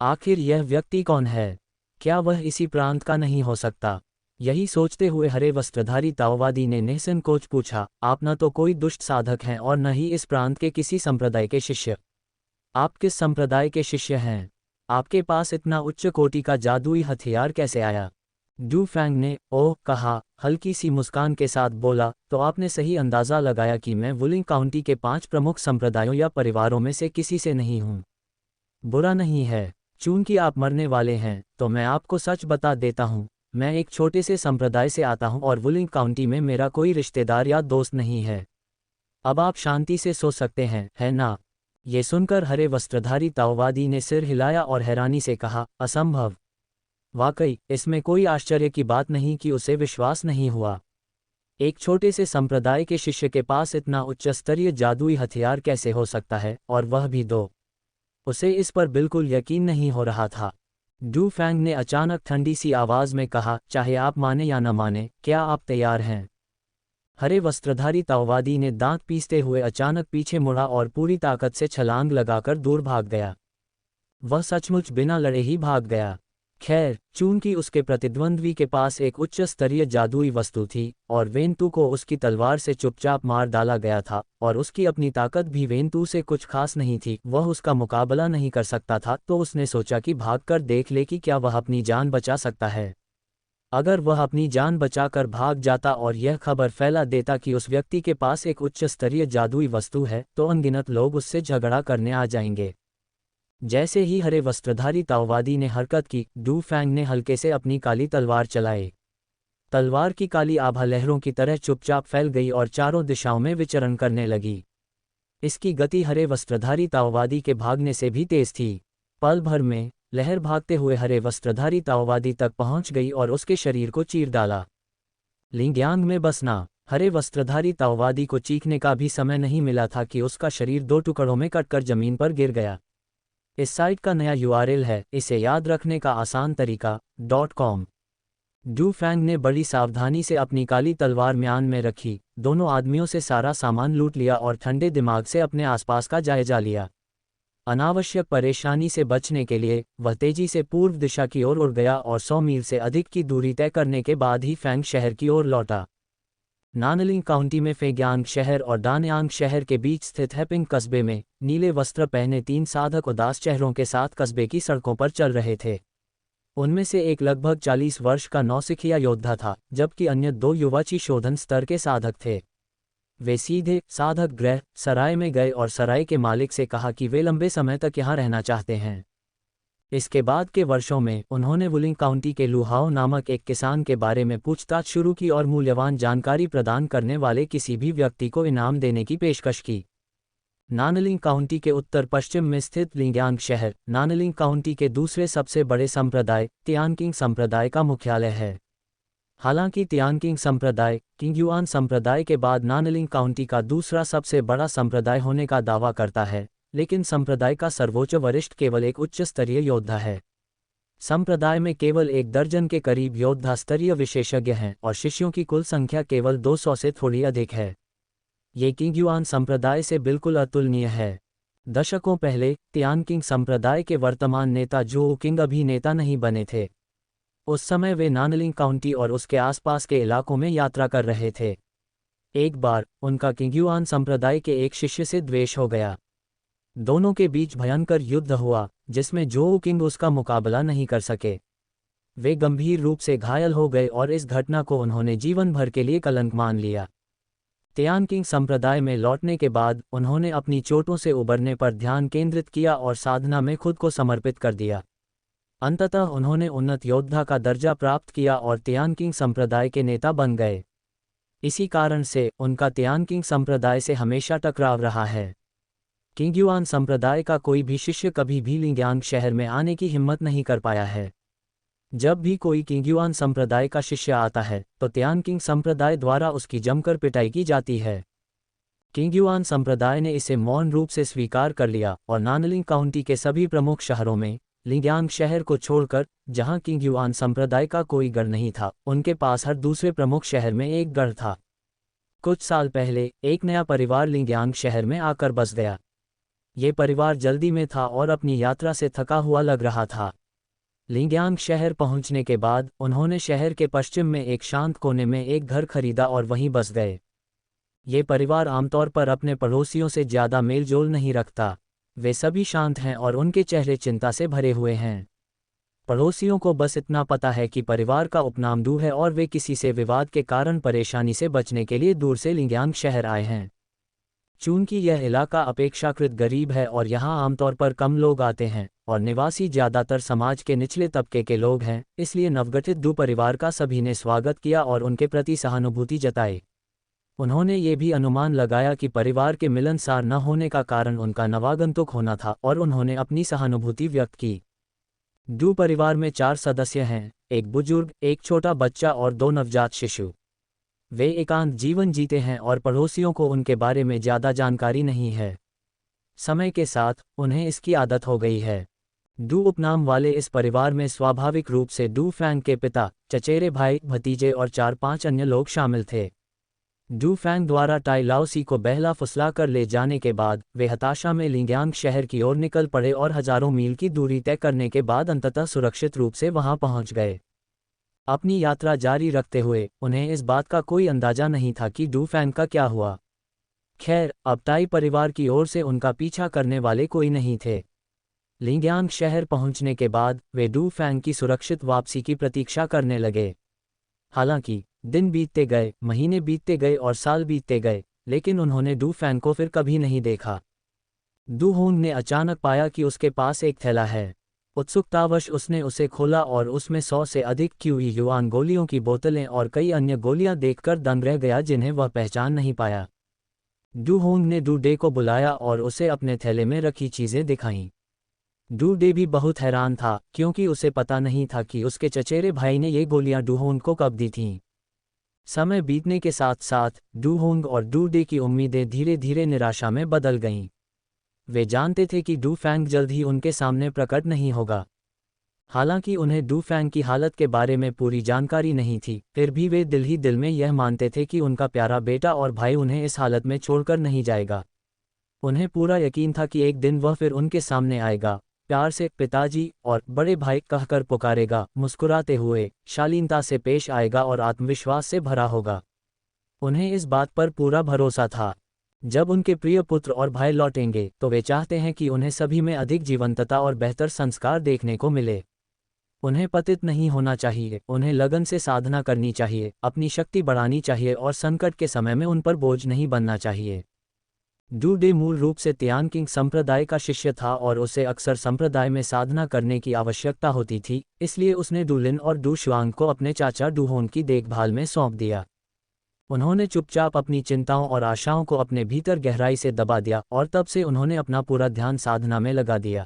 आखिर यह व्यक्ति कौन है? क्या वह इसी प्रांत का नहीं हो सकता? यही सोचते हुए हरे वस्त्रधारी ताओवादी ने निसंकोच पूछा, आप न तो कोई दुष्ट साधक हैं और न ही इस प्रांत के किसी संप्रदाय के शिष्य। आप किस संप्रदाय के शिष्य हैं? आपके पास इतना उच्च कोटि का जादुई हथियार कैसे आया? डू फैंग ने ओह कहा, हल्की सी मुस्कान के साथ बोला, तो आपने सही अंदाज़ा लगाया कि मैं वुलिंग काउंटी के 5 प्रमुख संप्रदायों या परिवारों में से किसी से नहीं हूँ। बुरा नहीं है, चूंकि आप मरने वाले हैं तो मैं आपको सच बता देता हूँ, मैं एक छोटे से संप्रदाय से आता हूँ और वुलिंग काउंटी में मेरा कोई रिश्तेदार या दोस्त नहीं है। अब आप शांति से सो सकते हैं, है ना? ये सुनकर हरे वस्त्रधारी ताओवादी ने सिर हिलाया और हैरानी से कहा, असंभव। वाकई, इसमें कोई आश्चर्य की बात नहीं कि उसे विश्वास नहीं हुआ। एक छोटे से संप्रदाय के शिष्य के पास इतना उच्च स्तरीय जादुई हथियार कैसे हो सकता है, और वह भी दो? उसे इस पर बिल्कुल यकीन नहीं हो रहा था। डू फैंग ने अचानक ठंडी सी आवाज में कहा, चाहे आप माने या न माने, क्या आप तैयार हैं? हरे वस्त्रधारी ताओवादी ने दांत पीसते हुए अचानक पीछे मुड़ा और पूरी ताकत से छलांग लगाकर दूर भाग गया। वह सचमुच बिना लड़े ही भाग गया। खैर, चूंकि उसके प्रतिद्वंद्वी के पास एक उच्च स्तरीय जादुई वस्तु थी और वेंतु को उसकी तलवार से चुपचाप मार डाला गया था और उसकी अपनी ताकत भी वेंतु से कुछ खास नहीं थी, वह उसका मुकाबला नहीं कर सकता था, तो उसने सोचा कि भागकर देख ले कि क्या वह अपनी जान बचा सकता है। अगर वह अपनी जान बचाकर भाग जाता और यह खबर फैला देता कि उस व्यक्ति के पास एक उच्च स्तरीय जादुई वस्तु है, तो अनगिनत लोग उससे झगड़ा करने आ जाएंगे। जैसे ही हरे वस्त्रधारी ताओवादी ने हरकत की, डू फैंग ने हल्के से अपनी काली तलवार चलाई। तलवार की काली आभा लहरों की तरह चुपचाप फैल गई और चारों दिशाओं में विचरण करने लगी। इसकी गति हरे वस्त्रधारी ताओवादी के भागने से भी तेज थी। पल भर में लहर भागते हुए हरे वस्त्रधारी ताओवादी तक पहुंच गई और उसके शरीर को चीर डाला। लिंग्यांग में बसना। हरे वस्त्रधारी ताओवादी को चीखने का भी समय नहीं मिला था कि उसका शरीर दो टुकड़ों में कटकर जमीन पर गिर गया। इस साइट का नया URL है, इसे याद रखने का आसान तरीका .com। डू फैंग ने बड़ी सावधानी से अपनी काली तलवार म्यान में रखी, दोनों आदमियों से सारा सामान लूट लिया और ठंडे दिमाग से अपने आसपास का जायजा लिया। अनावश्यक परेशानी से बचने के लिए वह तेजी से पूर्व दिशा की ओर उड़ गया और 100 मील से अधिक की दूरी तय करने के बाद ही फैंग शहर की ओर लौटा। नानलिंग काउंटी में फेग्यांग शहर और दानयांग शहर के बीच स्थित हैपिंग कस्बे में नीले वस्त्र पहने 3 साधक उदास चेहरों के साथ कस्बे की सड़कों पर चल रहे थे। उनमें से एक लगभग 40 वर्ष का नौसिखिया योद्धा था, जबकि अन्य 2 युवाची शोधन स्तर के साधक थे। वे सीधे साधक गृह सराय में गए और सराय के मालिक से कहा कि वे लंबे समय तक यहाँ रहना चाहते हैं। इसके बाद के वर्षों में उन्होंने वुलिंग काउंटी के लुहाओ नामक एक किसान के बारे में पूछताछ शुरू की और मूल्यवान जानकारी प्रदान करने वाले किसी भी व्यक्ति को इनाम देने की पेशकश की। नानलिंग काउंटी के उत्तर पश्चिम में स्थित लिंग्यांग शहर नानलिंग काउंटी के दूसरे सबसे बड़े संप्रदाय तियानकिंग संप्रदाय का मुख्यालय है। हालांकि तियानकिंग संप्रदाय किंगयुआन संप्रदाय के बाद नानलिंग काउंटी का दूसरा सबसे बड़ा संप्रदाय होने का दावा करता है, लेकिन संप्रदाय का सर्वोच्च वरिष्ठ केवल एक उच्च स्तरीय योद्धा है। संप्रदाय में केवल 1 दर्जन के करीब योद्धा स्तरीय विशेषज्ञ हैं और शिष्यों की कुल संख्या केवल 200 से थोड़ी अधिक है। ये किंगयुआन संप्रदाय से बिल्कुल अतुलनीय है। दशकों पहले तियानकिंग संप्रदाय के वर्तमान नेता जो किंग अभी नेता नहीं बने थे। उस समय वे नानलिंग काउंटी और उसके आसपास के इलाकों में यात्रा कर रहे थे। एक बार उनका किंगयुआन संप्रदाय के एक शिष्य से द्वेष हो गया। दोनों के बीच भयंकर युद्ध हुआ, जिसमें जो किंग उसका मुकाबला नहीं कर सके। वे गंभीर रूप से घायल हो गए और इस घटना को उन्होंने जीवन भर के लिए कलंक मान लिया। तियानकिंग संप्रदाय में लौटने के बाद उन्होंने अपनी चोटों से उबरने पर ध्यान केंद्रित किया और साधना में खुद को समर्पित कर दिया। अंततः उन्होंने उन्नत योद्धा का दर्जा प्राप्त किया और तियानकिंग संप्रदाय के नेता बन गए। इसी कारण से उनका तियानकिंग संप्रदाय से हमेशा टकराव रहा है। किंगयुआन संप्रदाय का कोई भी शिष्य कभी भी लिंग्यांग शहर में आने की हिम्मत नहीं कर पाया है। जब भी कोई किंगयुआन संप्रदाय का शिष्य आता है तो तियानकिंग संप्रदाय द्वारा उसकी जमकर पिटाई की जाती है। किंगयुआन संप्रदाय ने इसे मौन रूप से स्वीकार कर लिया और नानलिंग काउंटी के सभी प्रमुख शहरों में लिंग्यांग शहर को छोड़कर, जहां किंगयुआन संप्रदाय का कोई गढ़ नहीं था, उनके पास हर दूसरे प्रमुख शहर में एक गढ़ था। कुछ साल पहले एक नया परिवार लिंग्यांग शहर में आकर बस गया। ये परिवार जल्दी में था और अपनी यात्रा से थका हुआ लग रहा था। लिंग्यांग शहर पहुंचने के बाद उन्होंने शहर के पश्चिम में एक शांत कोने में एक घर खरीदा और वहीं बस गए। ये परिवार आमतौर पर अपने पड़ोसियों से ज्यादा मेलजोल नहीं रखता। वे सभी शांत हैं और उनके चेहरे चिंता से भरे हुए हैं। पड़ोसियों को बस इतना पता है कि परिवार का उपनाम डू है और वे किसी से विवाद के कारण परेशानी से बचने के लिए दूर से लिंग्यांग शहर आए हैं। चूंकि यह इलाका अपेक्षाकृत गरीब है और यहाँ आमतौर पर कम लोग आते हैं और निवासी ज़्यादातर समाज के निचले तबके के लोग हैं, इसलिए नवगठित डू परिवार का सभी ने स्वागत किया और उनके प्रति सहानुभूति जताई। उन्होंने ये भी अनुमान लगाया कि परिवार के मिलनसार न होने का कारण उनका नवागंतुक होना था और उन्होंने अपनी सहानुभूति व्यक्त की। डू परिवार में 4 सदस्य हैं, एक बुजुर्ग, एक छोटा बच्चा और 2 नवजात शिशु। वे एकांत जीवन जीते हैं और पड़ोसियों को उनके बारे में ज़्यादा जानकारी नहीं है। समय के साथ उन्हें इसकी आदत हो गई है। डू उपनाम वाले इस परिवार में स्वाभाविक रूप से डू फैंग के पिता, चचेरे भाई, भतीजे और 4-5 अन्य लोग शामिल थे। डू फैंग द्वारा टाई लाओसी को बहला फुसला कर ले जाने के बाद वे हताशा में लिंग्यांग शहर की ओर निकल पड़े और हजारों मील की दूरी तय करने के बाद अंततः सुरक्षित रूप से वहां पहुंच गए। अपनी यात्रा जारी रखते हुए उन्हें इस बात का कोई अंदाजा नहीं था कि डू फैंग का क्या हुआ। खैर, अब टाई परिवार की ओर से उनका पीछा करने वाले कोई नहीं थे। लिंग्यांग शहर पहुंचने के बाद वे डू फैंग की सुरक्षित वापसी की प्रतीक्षा करने लगे। हालांकि दिन बीतते गए, महीने बीतते गए और साल बीतते गए, लेकिन उन्होंने डू फैंग को फिर कभी नहीं देखा। डू होंग ने अचानक पाया कि उसके पास एक थैला है। उत्सुकतावश उसने उसे खोला और उसमें 100 से अधिक क्यूई युआन गोलियों की बोतलें और कई अन्य गोलियां देखकर दंग रह गया जिन्हें वह पहचान नहीं पाया। डू होंग ने डू डे को बुलाया और उसे अपने थैले में रखी चीज़ें दिखाईं। डू डे भी बहुत हैरान था क्योंकि उसे पता नहीं था कि उसके चचेरे भाई ने ये गोलियां डू होंग को कब दी थीं। समय बीतने के साथ साथ डू होंग और डू डे की उम्मीदें धीरे धीरे निराशा में बदल गईं। वे जानते थे कि डू फैंग जल्द ही उनके सामने प्रकट नहीं होगा। हालांकि उन्हें डू फैंग की हालत के बारे में पूरी जानकारी नहीं थी, फिर भी वे दिल ही दिल में यह मानते थे कि उनका प्यारा बेटा और भाई उन्हें इस हालत में छोड़कर नहीं जाएगा। उन्हें पूरा यकीन था कि एक दिन वह फिर उनके सामने आएगा, प्यार से पिताजी और बड़े भाई कहकर पुकारेगा, मुस्कुराते हुए, शालीनता से पेश आएगा और आत्मविश्वास से भरा होगा। उन्हें इस बात पर पूरा भरोसा था। जब उनके प्रिय पुत्र और भाई लौटेंगे तो वे चाहते हैं कि उन्हें सभी में अधिक जीवंतता और बेहतर संस्कार देखने को मिले। उन्हें पतित नहीं होना चाहिए, उन्हें लगन से साधना करनी चाहिए, अपनी शक्ति बढ़ानी चाहिए और संकट के समय में उन पर बोझ नहीं बनना चाहिए। डू डे मूल रूप से तियानकिंग संप्रदाय का शिष्य था और उसे अक्सर संप्रदाय में साधना करने की आवश्यकता होती थी, इसलिए उसने डू लिन और डू शुआंग को अपने चाचा डू होन की देखभाल में सौंप दिया। उन्होंने चुपचाप अपनी चिंताओं और आशाओं को अपने भीतर गहराई से दबा दिया और तब से उन्होंने अपना पूरा ध्यान साधना में लगा दिया।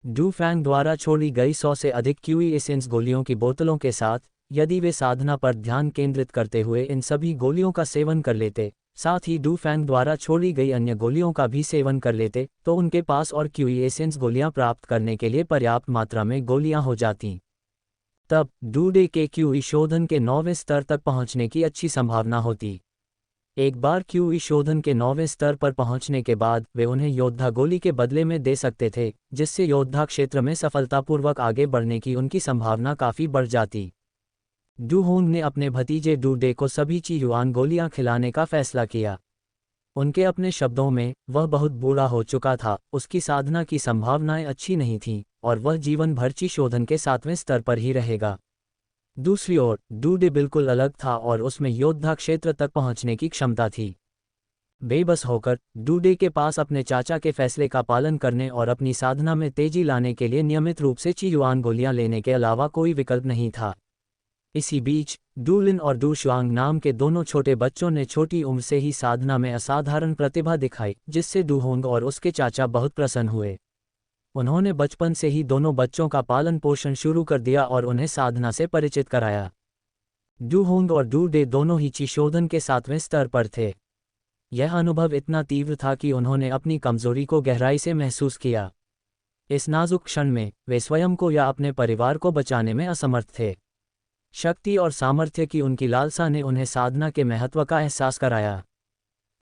डू फैंग द्वारा छोड़ी गई 100 से अधिक क्यूई एसेंस गोलियों की बोतलों के साथ, यदि वे साधना पर ध्यान केंद्रित करते हुए इन सभी गोलियों का सेवन कर लेते, साथ ही डू फैंग द्वारा छोड़ी गई अन्य गोलियों का भी सेवन कर लेते, तो उनके पास और क्यूई एसेंस गोलियां प्राप्त करने के लिए पर्याप्त मात्रा में गोलियां हो जातीं। तब डू डे के क्यूई शोधन के 9वें स्तर तक पहुंचने की अच्छी संभावना होती। एक बार क्यूई शोधन के 9वें स्तर पर पहुंचने के बाद वे उन्हें योद्धा गोली के बदले में दे सकते थे, जिससे योद्धा क्षेत्र में सफलतापूर्वक आगे बढ़ने की उनकी संभावना काफ़ी बढ़ जाती। डू होंग ने अपने भतीजे डू डे को सभी ची युआन गोलियां खिलाने का फैसला किया। उनके अपने शब्दों में, वह बहुत बूढ़ा हो चुका था, उसकी साधना की संभावनाएं अच्छी नहीं थीं और वह जीवन भर ची शोधन के 7वें स्तर पर ही रहेगा। दूसरी ओर डू डे बिल्कुल अलग था और उसमें योद्धा क्षेत्र तक पहुंचने की क्षमता थी। बेबस होकर डू डे के पास अपने चाचा के फैसले का पालन करने और अपनी साधना में तेजी लाने के लिए नियमित रूप से ची युआन गोलियां लेने के अलावा कोई विकल्प नहीं था। इसी बीच डू लिन और डू शुआंग नाम के दोनों छोटे बच्चों ने छोटी उम्र से ही साधना में असाधारण प्रतिभा दिखाई, जिससे डू होंग और उसके चाचा बहुत प्रसन्न हुए। उन्होंने बचपन से ही दोनों बच्चों का पालन पोषण शुरू कर दिया और उन्हें साधना से परिचित कराया। डू होंग और डू डे दोनों ही ची शोधन के 7वें स्तर पर थे। यह अनुभव इतना तीव्र था कि उन्होंने अपनी कमजोरी को गहराई से महसूस किया। इस नाजुक क्षण में वे स्वयं को या अपने परिवार को बचाने में असमर्थ थे। शक्ति और सामर्थ्य की उनकी लालसा ने उन्हें साधना के महत्व का एहसास कराया।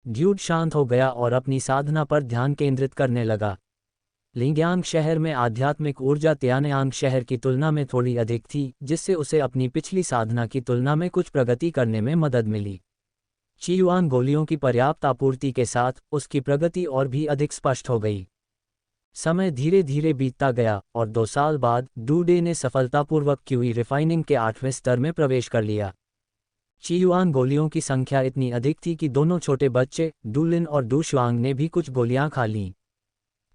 ड्यूड शांत हो गया और अपनी साधना पर ध्यान केंद्रित करने लगा। लिंग्यांग शहर में आध्यात्मिक ऊर्जा तियानयांग शहर की तुलना में थोड़ी अधिक थी, जिससे उसे अपनी पिछली साधना की तुलना में कुछ प्रगति करने में मदद मिली। ची युआन गोलियों की पर्याप्त आपूर्ति के साथ उसकी प्रगति और भी अधिक स्पष्ट हो गई। समय धीरे धीरे बीतता गया और 2 साल बाद डू डे ने सफलतापूर्वक क्यूई रिफाइनिंग के 8वें स्तर में प्रवेश कर लिया। चियुआन गोलियों की संख्या इतनी अधिक थी कि दोनों छोटे बच्चे डू लिन और डू शुआंग ने भी कुछ गोलियां खा लीं।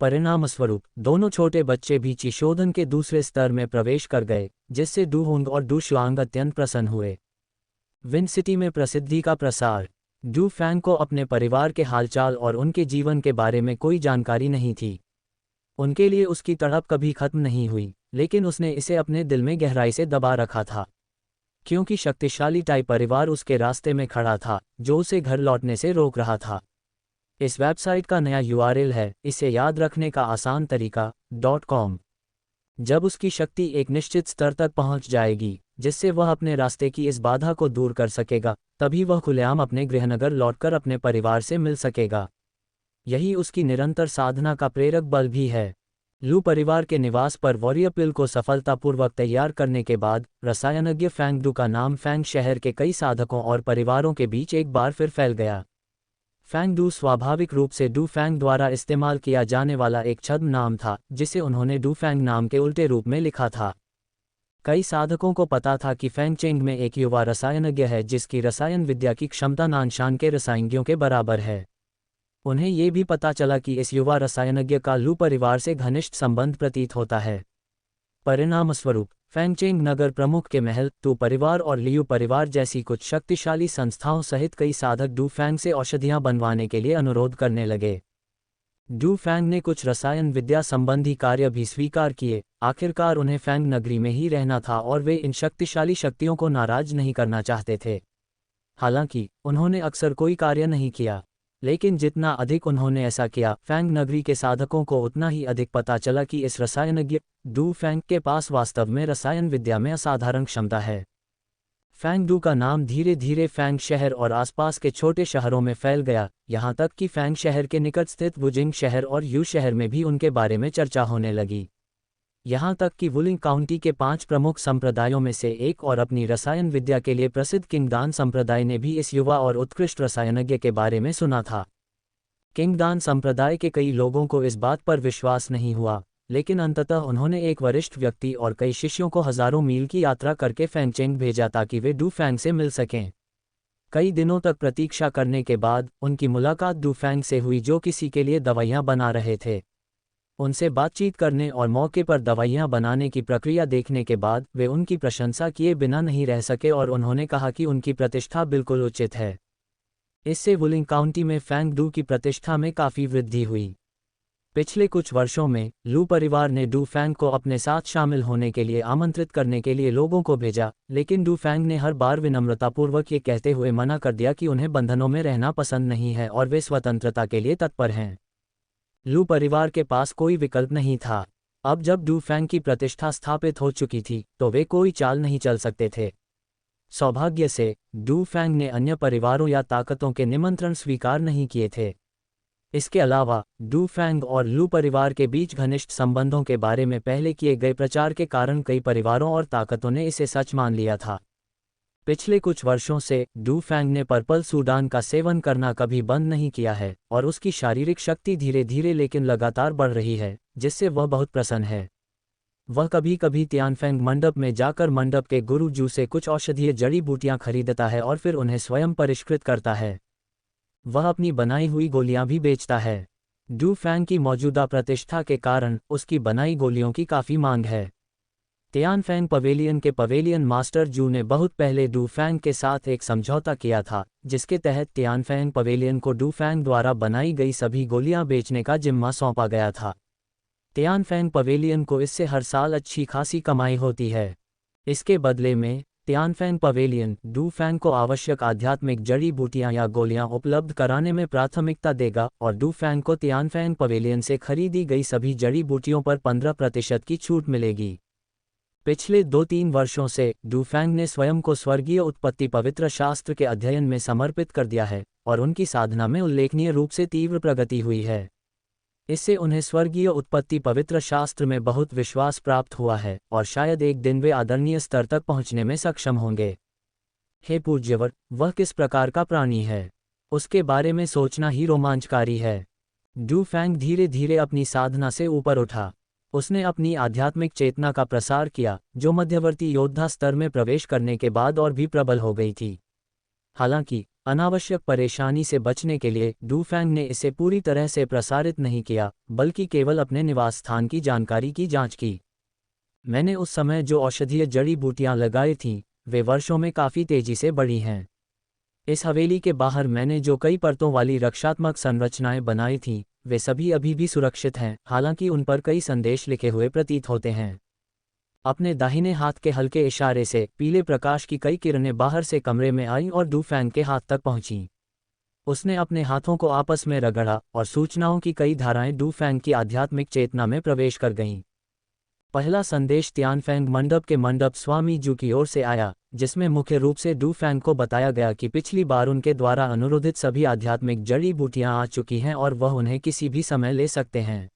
परिणामस्वरूप दोनों छोटे बच्चे भी चिशोधन के दूसरे स्तर में प्रवेश कर गए, जिससे डू हुंग और डू शुआंग अत्यंत प्रसन्न हुए। विन सिटी में प्रसिद्धि का प्रसार। डू फैंग को अपने परिवार के हालचाल और उनके जीवन के बारे में कोई जानकारी नहीं थी। उनके लिए उसकी तड़प कभी खत्म नहीं हुई, लेकिन उसने इसे अपने दिल में गहराई से दबा रखा था, क्योंकि शक्तिशाली टाई परिवार उसके रास्ते में खड़ा था, जो उसे घर लौटने से रोक रहा था। इस वेबसाइट का नया यूआरएल है, इसे याद रखने का आसान तरीका .com। जब उसकी शक्ति एक निश्चित स्तर तक पहुंच जाएगी, जिससे वह अपने रास्ते की इस बाधा को दूर कर सकेगा, तभी वह खुलेआम अपने गृहनगर लौटकर अपने परिवार से मिल सकेगा। यही उसकी निरंतर साधना का प्रेरक बल भी है। लू परिवार के निवास पर वॉरियर पिल को सफलतापूर्वक तैयार करने के बाद रसायनज्ञ फैंग डू का नाम फैंग शहर के कई साधकों और परिवारों के बीच एक बार फिर फैल गया। फैंग डू स्वाभाविक रूप से डू फैंग द्वारा इस्तेमाल किया जाने वाला एक छद्म नाम था, जिसे उन्होंने डू फैंग नाम के उल्टे रूप में लिखा था। कई साधकों को पता था कि फैंग चेंग में एक युवा रसायनज्ञ है जिसकी रसायन विद्या की क्षमता नानशान के रसायनज्ञों के बराबर है। उन्हें ये भी पता चला कि इस युवा रसायनज्ञ का लू परिवार से घनिष्ठ संबंध प्रतीत होता है। परिणामस्वरूप फैंगचेंग नगर प्रमुख के महल, टू परिवार और लियू परिवार जैसी कुछ शक्तिशाली संस्थाओं सहित कई साधक डू फैंग से औषधियां बनवाने के लिए अनुरोध करने लगे। डू फैंग ने कुछ रसायन विद्या संबंधी कार्य भी स्वीकार किए। आखिरकार उन्हें फैंग नगरी में ही रहना था और वे इन शक्तिशाली शक्तियों को नाराज नहीं करना चाहते थे। हालांकि उन्होंने अक्सर कोई कार्य नहीं किया, लेकिन जितना अधिक उन्होंने ऐसा किया, फैंग नगरी के साधकों को उतना ही अधिक पता चला कि इस रसायनज्ञ डू फैंग के पास वास्तव में रसायन विद्या में असाधारण क्षमता है। फैंग डू का नाम धीरे धीरे फैंग शहर और आसपास के छोटे शहरों में फैल गया, यहाँ तक कि फैंग शहर के निकट स्थित वुजिंग शहर और यू शहर में भी उनके बारे में चर्चा होने लगी। यहाँ तक कि वुलिंग काउंटी के 5 प्रमुख संप्रदायों में से एक और अपनी रसायन विद्या के लिए प्रसिद्ध किंगदान संप्रदाय ने भी इस युवा और उत्कृष्ट रसायनज्ञ के बारे में सुना था। किंगदान संप्रदाय के कई लोगों को इस बात पर विश्वास नहीं हुआ, लेकिन अंततः उन्होंने एक वरिष्ठ व्यक्ति और कई शिष्यों को हजारों मील की यात्रा करके फैंगचेंग भेजा ताकि वे डू फैंग से मिल सकें। कई दिनों तक प्रतीक्षा करने के बाद उनकी मुलाकात डू फैंग से हुई, जो किसी के लिए दवाइयाँ बना रहे थे। उनसे बातचीत करने और मौके पर दवाइयाँ बनाने की प्रक्रिया देखने के बाद वे उनकी प्रशंसा किए बिना नहीं रह सके और उन्होंने कहा कि उनकी प्रतिष्ठा बिल्कुल उचित है। इससे वुलिंग काउंटी में फैंग डू की प्रतिष्ठा में काफ़ी वृद्धि हुई। पिछले कुछ वर्षों में लू परिवार ने डू फैंग को अपने साथ शामिल होने के लिए आमंत्रित करने के लिए लोगों को भेजा, लेकिन डू फैंग ने हर बार विनम्रतापूर्वक ये कहते हुए मना कर दिया कि उन्हें बंधनों में रहना पसंद नहीं है और वे स्वतंत्रता के लिए तत्पर हैं। लू परिवार के पास कोई विकल्प नहीं था। अब जब डू फैंग की प्रतिष्ठा स्थापित हो चुकी थी, तो वे कोई चाल नहीं चल सकते थे। सौभाग्य से डू फैंग ने अन्य परिवारों या ताकतों के निमंत्रण स्वीकार नहीं किए थे। इसके अलावा डू फैंग और लू परिवार के बीच घनिष्ठ संबंधों के बारे में पहले किए गए प्रचार के कारण कई परिवारों और ताकतों ने इसे सच मान लिया था। पिछले कुछ वर्षों से डू फैंग ने पर्पल सूडान का सेवन करना कभी बंद नहीं किया है और उसकी शारीरिक शक्ति धीरे धीरे लेकिन लगातार बढ़ रही है, जिससे वह बहुत प्रसन्न है। वह कभी कभी तियानफैंग मंडप में जाकर मंडप के गुरु जू से कुछ औषधीय जड़ी बूटियां खरीदता है और फिर उन्हें स्वयं परिष्कृत करता है। वह अपनी बनाई हुई गोलियां भी बेचता है। डू फैंग की मौजूदा प्रतिष्ठा के कारण उसकी बनाई गोलियों की काफ़ी मांग है। तियानफैंग पवेलियन के पवेलियन मास्टर जू ने बहुत पहले डू फैंग के साथ एक समझौता किया था, जिसके तहत तियानफैंग पवेलियन को डू फैंग द्वारा बनाई गई सभी गोलियां बेचने का जिम्मा सौंपा गया था। तियानफैंग पवेलियन को इससे हर साल अच्छी खासी कमाई होती है। इसके बदले में तियानफैंग पवेलियन डू फैंग को आवश्यक आध्यात्मिक जड़ी बूटियां या गोलियां उपलब्ध कराने में प्राथमिकता देगा और डू फैंग को तियानफैंग पवेलियन से खरीदी गई सभी जड़ी बूटियों पर 15% की छूट मिलेगी। पिछले 2-3 वर्षों से डू फैंग ने स्वयं को स्वर्गीय उत्पत्ति पवित्र शास्त्र के अध्ययन में समर्पित कर दिया है और उनकी साधना में उल्लेखनीय रूप से तीव्र प्रगति हुई है। इससे उन्हें स्वर्गीय उत्पत्ति पवित्र शास्त्र में बहुत विश्वास प्राप्त हुआ है और शायद एक दिन वे आदरणीय स्तर तक पहुंचने में सक्षम होंगे। हे पूज्यवर, वह किस प्रकार का प्राणी है, उसके बारे में सोचना ही रोमांचकारी है। डू फैंग धीरे धीरे अपनी साधना से ऊपर उठा। उसने अपनी आध्यात्मिक चेतना का प्रसार किया, जो मध्यवर्ती योद्धा स्तर में प्रवेश करने के बाद और भी प्रबल हो गई थी। हालांकि अनावश्यक परेशानी से बचने के लिए डूफैंग ने इसे पूरी तरह से प्रसारित नहीं किया, बल्कि केवल अपने निवास स्थान की जानकारी की जांच की। मैंने उस समय जो औषधीय जड़ी बूटियां लगाई थीं, वे वर्षों में काफ़ी तेजी से बढ़ी हैं। इस हवेली के बाहर मैंने जो कई परतों वाली रक्षात्मक संरचनाएं बनाई थीं, वे सभी अभी भी सुरक्षित हैं, हालांकि उन पर कई संदेश लिखे हुए प्रतीत होते हैं। अपने दाहिने हाथ के हल्के इशारे से पीले प्रकाश की कई किरणें बाहर से कमरे में आईं और डूफैंग के हाथ तक पहुंचीं। उसने अपने हाथों को आपस में रगड़ा और सूचनाओं की कई धाराएं डूफैंग की आध्यात्मिक चेतना में प्रवेश कर गईं। पहला संदेश तियानफैंग मंडप के मंडप स्वामी जू की ओर से आया, जिसमें मुख्य रूप से डूफैंग को बताया गया कि पिछली बार उनके द्वारा अनुरोधित सभी आध्यात्मिक जड़ी बूटियां आ चुकी हैं और वह उन्हें किसी भी समय ले सकते हैं।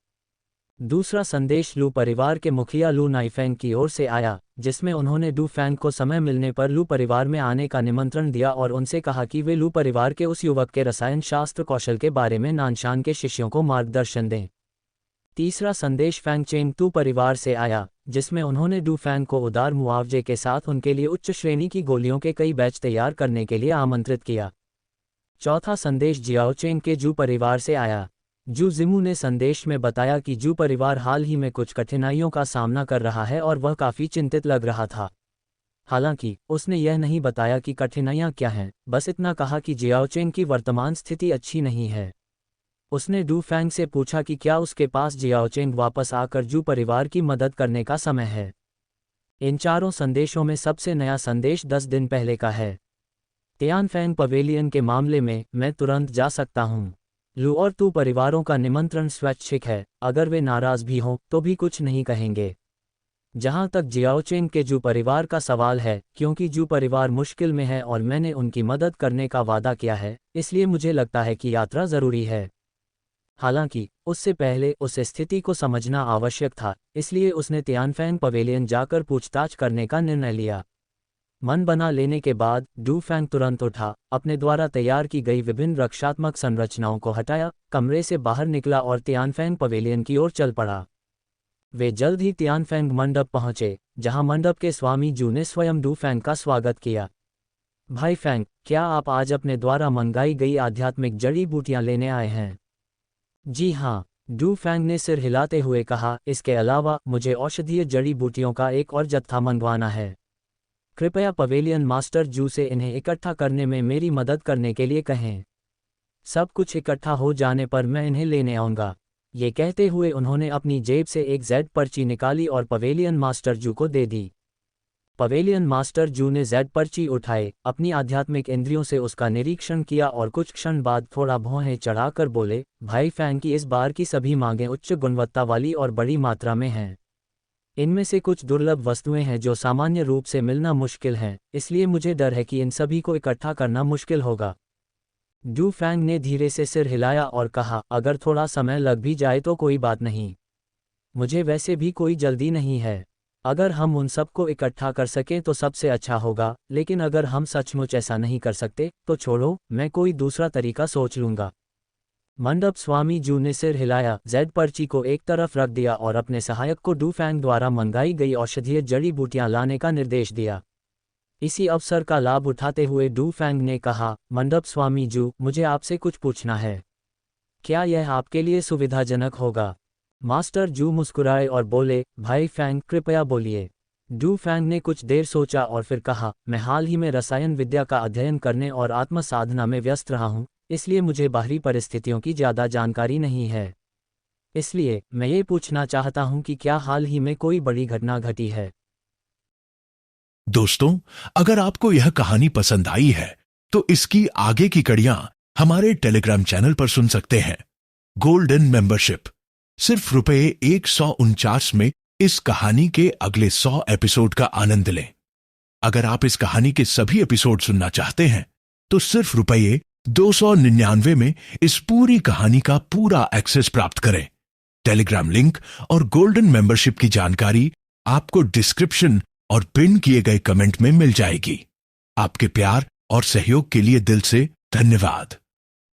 दूसरा संदेश लू परिवार के मुखिया लू नाइफैंग की ओर से आया, जिसमें उन्होंने डूफैंग को समय मिलने पर लू परिवार में आने का निमंत्रण दिया और उनसे कहा कि वे लू परिवार के उस युवक के रसायन शास्त्र कौशल के बारे में नानशान के शिष्यों को मार्गदर्शन दें। तीसरा संदेश फैंग चेंग तू परिवार से आया, जिसमें उन्होंने डूफैंग को उदार मुआवजे के साथ उनके लिए उच्च श्रेणी की गोलियों के कई बैच तैयार करने के लिए आमंत्रित किया। चौथा संदेश जियाओ चेंग के जू परिवार से आया। जू जिमू ने संदेश में बताया कि जू परिवार हाल ही में कुछ कठिनाइयों का सामना कर रहा है और वह काफ़ी चिंतित लग रहा था। हालांकि उसने यह नहीं बताया कि कठिनाइयां क्या हैं, बस इतना कहा कि जियाओ चेंग की वर्तमान स्थिति अच्छी नहीं है। उसने डूफैंग से पूछा कि क्या उसके पास जियाओ चेंग वापस आकर जू परिवार की मदद करने का समय है। इन चारों संदेशों में सबसे नया संदेश 10 दिन पहले का है। तियानफैंग पवेलियन के मामले में मैं तुरंत जा सकता हूँ। लू और तू परिवारों का निमंत्रण स्वैच्छिक है, अगर वे नाराज भी हों तो भी कुछ नहीं कहेंगे। जहां तक जियाओ चेंग के जू परिवार का सवाल है, क्योंकि जू परिवार मुश्किल में है और मैंने उनकी मदद करने का वादा किया है, इसलिए मुझे लगता है कि यात्रा ज़रूरी है। हालांकि उससे पहले उस स्थिति को समझना आवश्यक था, इसलिए उसने तियानफैंग पवेलियन जाकर पूछताछ करने का निर्णय लिया। मन बना लेने के बाद डूफैंग तुरंत उठा, अपने द्वारा तैयार की गई विभिन्न रक्षात्मक संरचनाओं को हटाया, कमरे से बाहर निकला और तियानफैंग पवेलियन की ओर चल पड़ा। वे जल्द ही तियानफैंग मंडप पहुंचे, जहां मंडप के स्वामी जू ने स्वयं डूफैंग का स्वागत किया। भाई फैंग, क्या आप आज अपने द्वारा मंगाई गई आध्यात्मिक जड़ी बूटियां लेने आए हैं? जी हाँ, डूफैंग ने सिर हिलाते हुए कहा, इसके अलावा मुझे औषधीय जड़ी बूटियों का एक और जत्था मंगवाना है। कृपया पवेलियन मास्टर जू से इन्हें इकट्ठा करने में मेरी मदद करने के लिए कहें। सब कुछ इकट्ठा हो जाने पर मैं इन्हें लेने आऊँगा। ये कहते हुए उन्होंने अपनी जेब से एक जेड पर्ची निकाली और पवेलियन मास्टर जू को दे दी। पवेलियन मास्टर जू ने जेड पर्ची उठाए, अपनी आध्यात्मिक इंद्रियों से उसका निरीक्षण किया और कुछ क्षण बाद थोड़ा भौहें चढ़ाकर बोले, भाई फैंग की इस बार की सभी मांगें उच्च गुणवत्ता वाली और बड़ी मात्रा में हैं। इनमें से कुछ दुर्लभ वस्तुएं हैं जो सामान्य रूप से मिलना मुश्किल हैं, इसलिए मुझे डर है कि इन सभी को इकट्ठा करना मुश्किल होगा। डूफैंग ने धीरे से सिर हिलाया और कहा, अगर थोड़ा समय लग भी जाए तो कोई बात नहीं। मुझे वैसे भी कोई जल्दी नहीं है। अगर हम उन सबको इकट्ठा कर सकें तो सबसे अच्छा होगा, लेकिन अगर हम सचमुच ऐसा नहीं कर सकते तो छोड़ो, मैं कोई दूसरा तरीका सोच लूँगा। मंडप स्वामी जू ने सिर हिलाया, जेड पर्ची को एक तरफ रख दिया और अपने सहायक को डूफैंग द्वारा मंगाई गई औषधीय जड़ी बूटियां लाने का निर्देश दिया। इसी अवसर का लाभ उठाते हुए डूफैंग ने कहा, मंडप स्वामी जू, मुझे आपसे कुछ पूछना है। क्या यह आपके लिए सुविधाजनक होगा? मास्टर जू मुस्कुराए और बोले, भाई फैंग, कृपया बोलिए। डूफैंग ने कुछ देर सोचा और फिर कहा, मैं हाल ही में रसायन विद्या का अध्ययन करने और आत्म साधना में व्यस्त रहा हूँ, इसलिए मुझे बाहरी परिस्थितियों की ज़्यादा जानकारी नहीं है। इसलिए मैं ये पूछना चाहता हूँ कि क्या हाल ही में कोई बड़ी घटना घटी है? दोस्तों, अगर आपको यह कहानी पसंद आई है तो इसकी आगे की कड़ियां हमारे टेलीग्राम चैनल पर सुन सकते हैं। गोल्डन मेंबरशिप, सिर्फ ₹149 में इस कहानी के अगले 100 एपिसोड का आनंद लें। अगर आप इस कहानी के सभी एपिसोड सुनना चाहते हैं तो सिर्फ ₹299 में इस पूरी कहानी का पूरा एक्सेस प्राप्त करें। टेलीग्राम लिंक और गोल्डन मेंबरशिप की जानकारी आपको डिस्क्रिप्शन और पिन किए गए कमेंट में मिल जाएगी। आपके प्यार और सहयोग के लिए दिल से धन्यवाद।